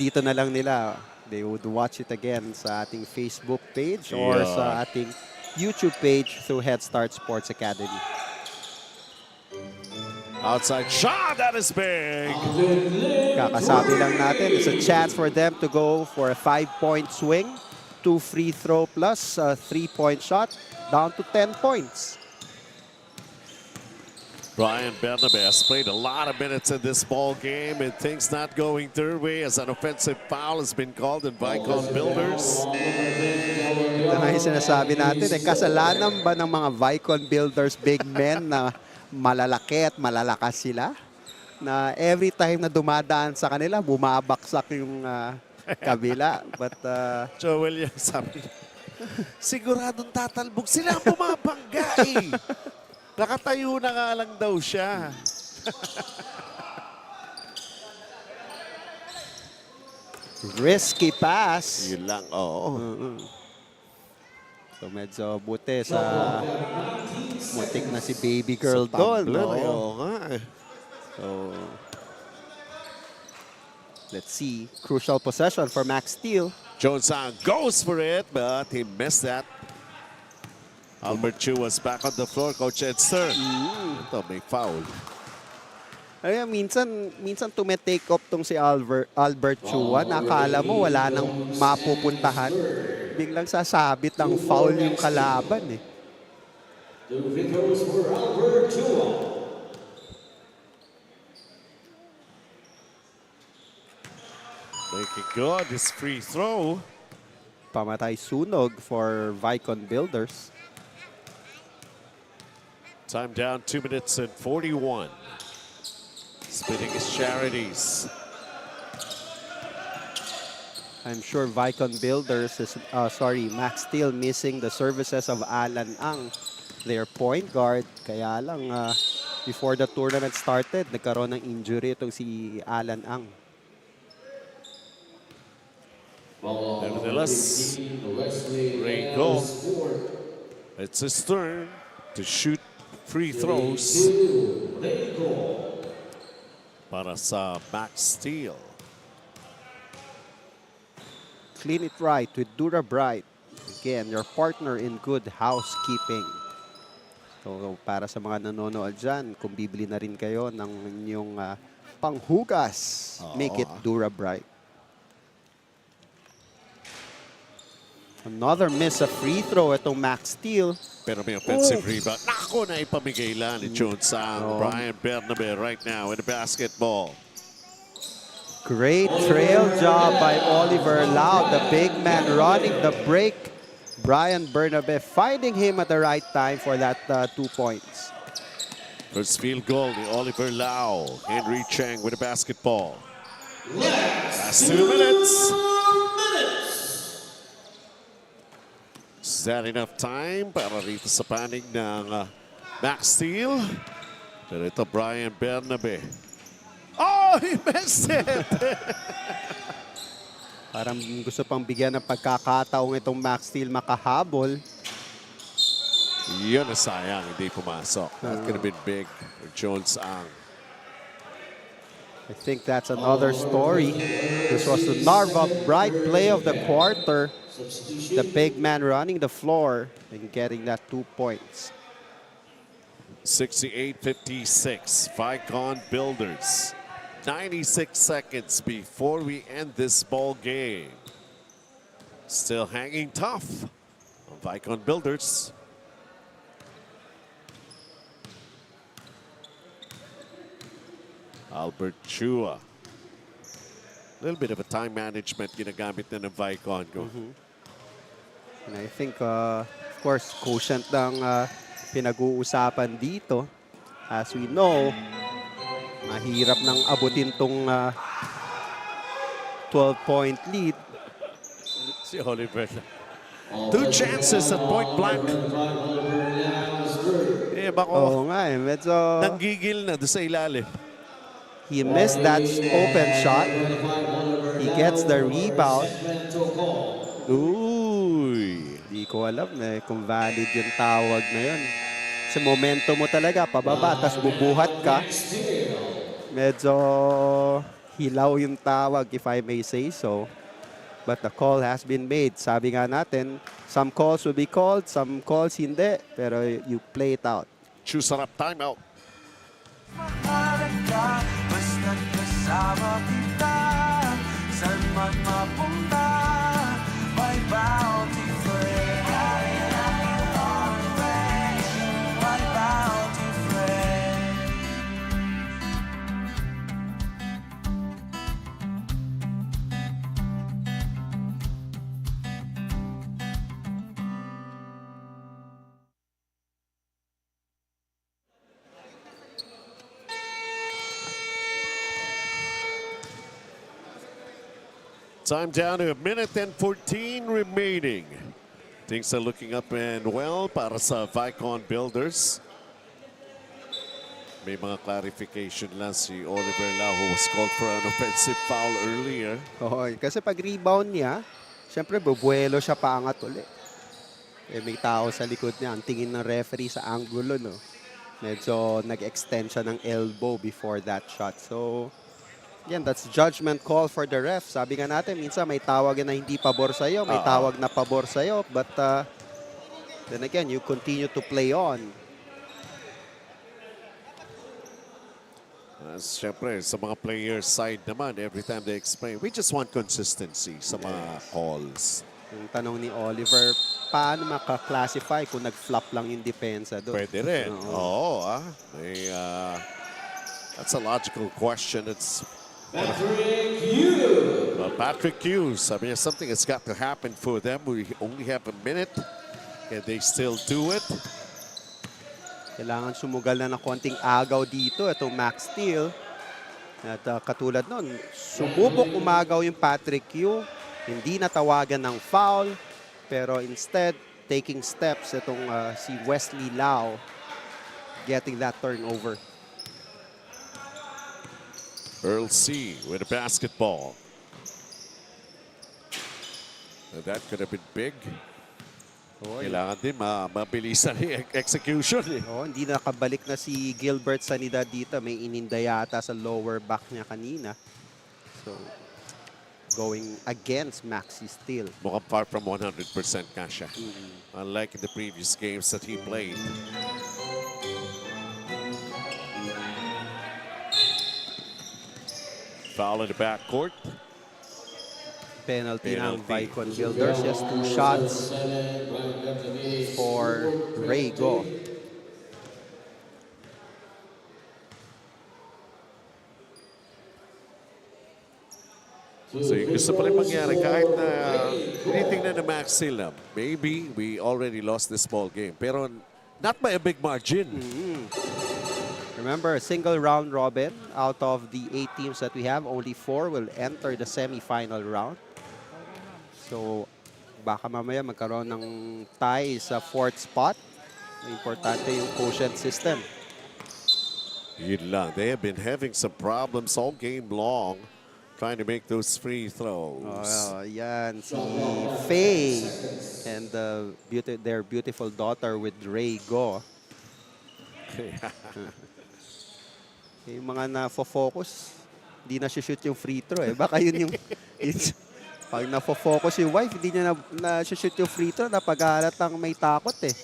dito na lang nila. They would watch it again sa ating Facebook page or sa ating YouTube page through Head Start Sports Academy. Outside shot, that is big. Kakasabi lang natin, it's a chance for them to go for a 5-point swing, 2 free throw plus a 3-point shot, down to 10 points. Brian Bernabe has played a lot of minutes in this ball game and things not going their way as an offensive foul has been called in Vaikon Builders. Ito na yung sinasabi natin, kasalanan ba ng mga Vaikon Builders big men na malalaki at malalakas sila? Na every time na dumadaan sa kanila, bumabaksak yung kabila. But Joel, yung sabi, siguradong tatalbog sila ang bumabangga eh. Nakatayo na nga lang daw siya. Risky pass. Yun lang, oo. So medyo buti sa mutik na si baby girl doon. Oo nga eh. So let's see. Crucial possession for Maxsteel. Jones Ang goes for it, but he missed that. Albert Chu was back on the floor, Coach Edster. Ito, may foul. Ay, minsan tumetake off tong si Albert Chua. Nakala mo wala nang mapupuntahan. Biglang sasabit ng foul yung kalaban eh. Making good his free throw. Pamatay sunog for Vaikon Builders. Time down 2 minutes and 41. Splitting his charities. I'm sure Vaikon Builders is, Maxsteel missing the services of Alan Ang, their point guard. Kaya lang, before the tournament started, nagkaroon ng injury itong si Alan Ang. Nevertheless, Raygo, it's his turn to shoot free throws para sa Maxsteel. Clean it right with Dura Bright. Again, your partner in good housekeeping. So, para sa mga nanonood dyan, kung bibili na rin kayo ng inyong panghugas, make it Dura Bright. Another miss a free throw itong Maxsteel. Pero may offensive rebound. Nako, na ipamigay lang ni Jones Ang. Brian Bernabe right now in the basketball. Great trail job by Oliver Lau, the big man running the break. Brian Bernabe finding him at the right time for that 2 points. First field goal ni Oliver Lau. Henry Chang with the basketball. Last 2 minutes. Is that enough time para rito sa panig ng Maxsteel? Pero ito, Brian Bernabe. Oh, he missed it! Parang gusto pang bigyan ng pagkakataong itong Maxsteel makahabol. Yun na sayang, hindi pumasok. That could have been big for Jones Ang. I think that's another story. This was the Narva bright play of the quarter. The big man running the floor and getting that 2 points. 68-56, Vaikon Builders. 96 seconds before we end this ball game. Still hanging tough on Vaikon Builders. Albert Chua. A little bit of a time management ginagamit na ng Vaikon ko. And I think, of course, quotient ng pinag-uusapan dito. As we know, mahirap nang abutin tong 12-point lead. Si Oliver. 2 chances at point blank. Eh, bako. Oo nga eh, medyo... Nanggigil na doon sa ilalim. He missed that open shot. He gets the rebound. Uy. Di ko alam kung valid yung tawag na yun. Sa momento mo talaga, pababa, tas bubuhat ka. Medyo hilaw yung tawag, if I may say so. But the call has been made. Sabi nga natin, some calls will be called, some calls hindi. Pero you play it out. Choose up timeout. Mahalaga, basta't kasama kita. Saan man mapunta, may bounty friend. My bounty friend. Time down to 1:14 remaining. Things are looking up and well para sa Vaikon Builders. May mga clarification lang si Oliver Lau who was called for an offensive foul earlier. Oo, kasi pag rebound niya, syempre bubuelo siya paangat ulit. Eh, may tao sa likod niya. Ang tingin ng referee sa angulo, no? Medyo nag-extend siya ng elbow before that shot. So, again, that's judgment call for the ref. Sabi nga natin, minsan may tawag na hindi pabor sa'yo, may tawag na pabor sa'yo. But then again, you continue to play on. Siyempre, sa mga players side naman, every time they explain, we just want consistency sa mga calls. Yung tanong ni Oliver, paano maka-classify kung nag-flop lang yung depensa doon? Pwede rin. Oo, that's a logical question. It's Patrick Hughes. Patrick Hughes. I mean, something has got to happen for them. We only have a minute. Can they still do it? Kailangan sumugal na ng konting agaw dito. Itong Maxsteel. At katulad nun, sumubok umagaw yung Patrick Hughes. Hindi natawagan ng foul. Pero instead, taking steps itong si Wesley Lau getting that turnover. Earl C. with a basketball. That could have been big. Kailangan din mabilisan yung execution. Hindi nakabalik na si Gilbert Sanidad dito. May ininda yata sa lower back niya kanina. So, going against Maxsteel. Mukhang far from 100% ka siya. Unlike in the previous games that he played. Foul in the backcourt. Penalty ng Vaikon Builders. Yes, 2 shots for Raygo. So yung gusto pa rin mangyari kahit na tinitingnan na Maxsteel na maybe we already lost this ball game. Pero not by a big margin. Remember, a single round robin. Out of the 8 teams that we have, only 4 will enter the semi-final round. So, baka mamaya magkaroon ng tie sa 4th spot. Importante yung quotient system. Yun lang. They have been having some problems all game long trying to make those free throws. Yan, si Faye and their beautiful daughter with Ray Go. Yung mga na-focus Hindi na shoot yung free throw eh. Baka yun yung... pag nafo-focus yung wife, hindi niya na shoot yung free throw, napag-alat lang may takot eh.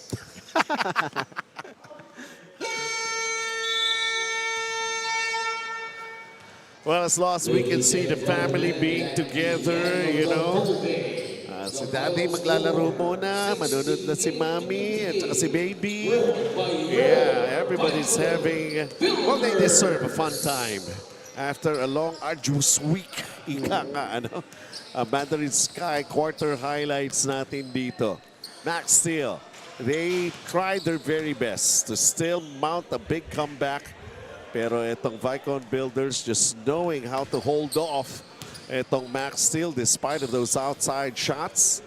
Well, as long as we can see the family being together, you know. Si Daddy maglalaro muna, manunod na si Mommy at saka si Baby. Yeah, everybody's having, well, they deserve a fun time after a long, arduous week. Ika nga, ano? Mandarin Sky quarter highlights natin dito. Maxsteel, they tried their very best to still mount a big comeback. Pero itong Vaikon Builders just knowing how to hold off itong Maxsteel despite of those outside shots.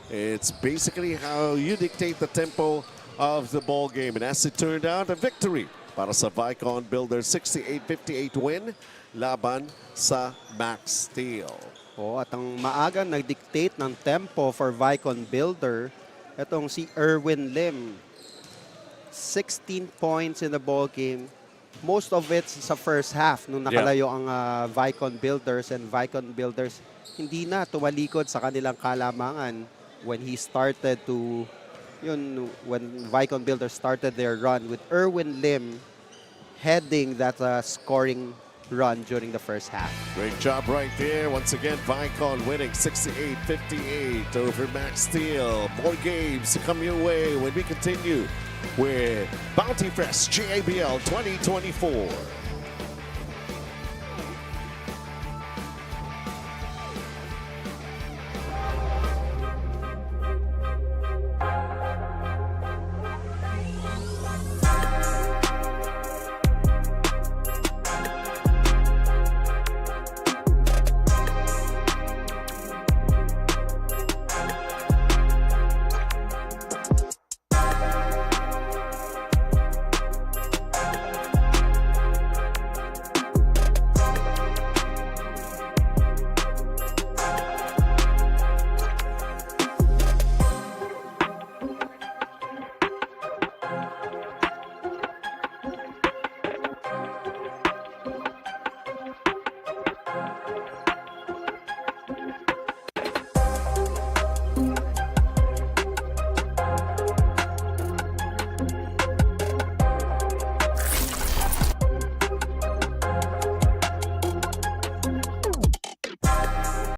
It's basically how you dictate the tempo of the ball game. And as it turned out, a victory para sa Vaikon Builders, 68-58 win laban sa Maxsteel. At ang maagang nag-dictate ng tempo for Vaikon Builder, itong si Erwin Lim. 16 points in the ball game. Most of it sa first half nung nakalayo ang Vaikon Builders, and Vaikon Builders hindi na tumalikod sa kanilang kalamangan when Vaikon Builders started their run with Erwin Lim heading that scoring run during the first half. Great job right there. Once again, Vaikon winning 68-58 over Maxsteel. More games to come your way when we continue with Bounty Fest GABL 2024.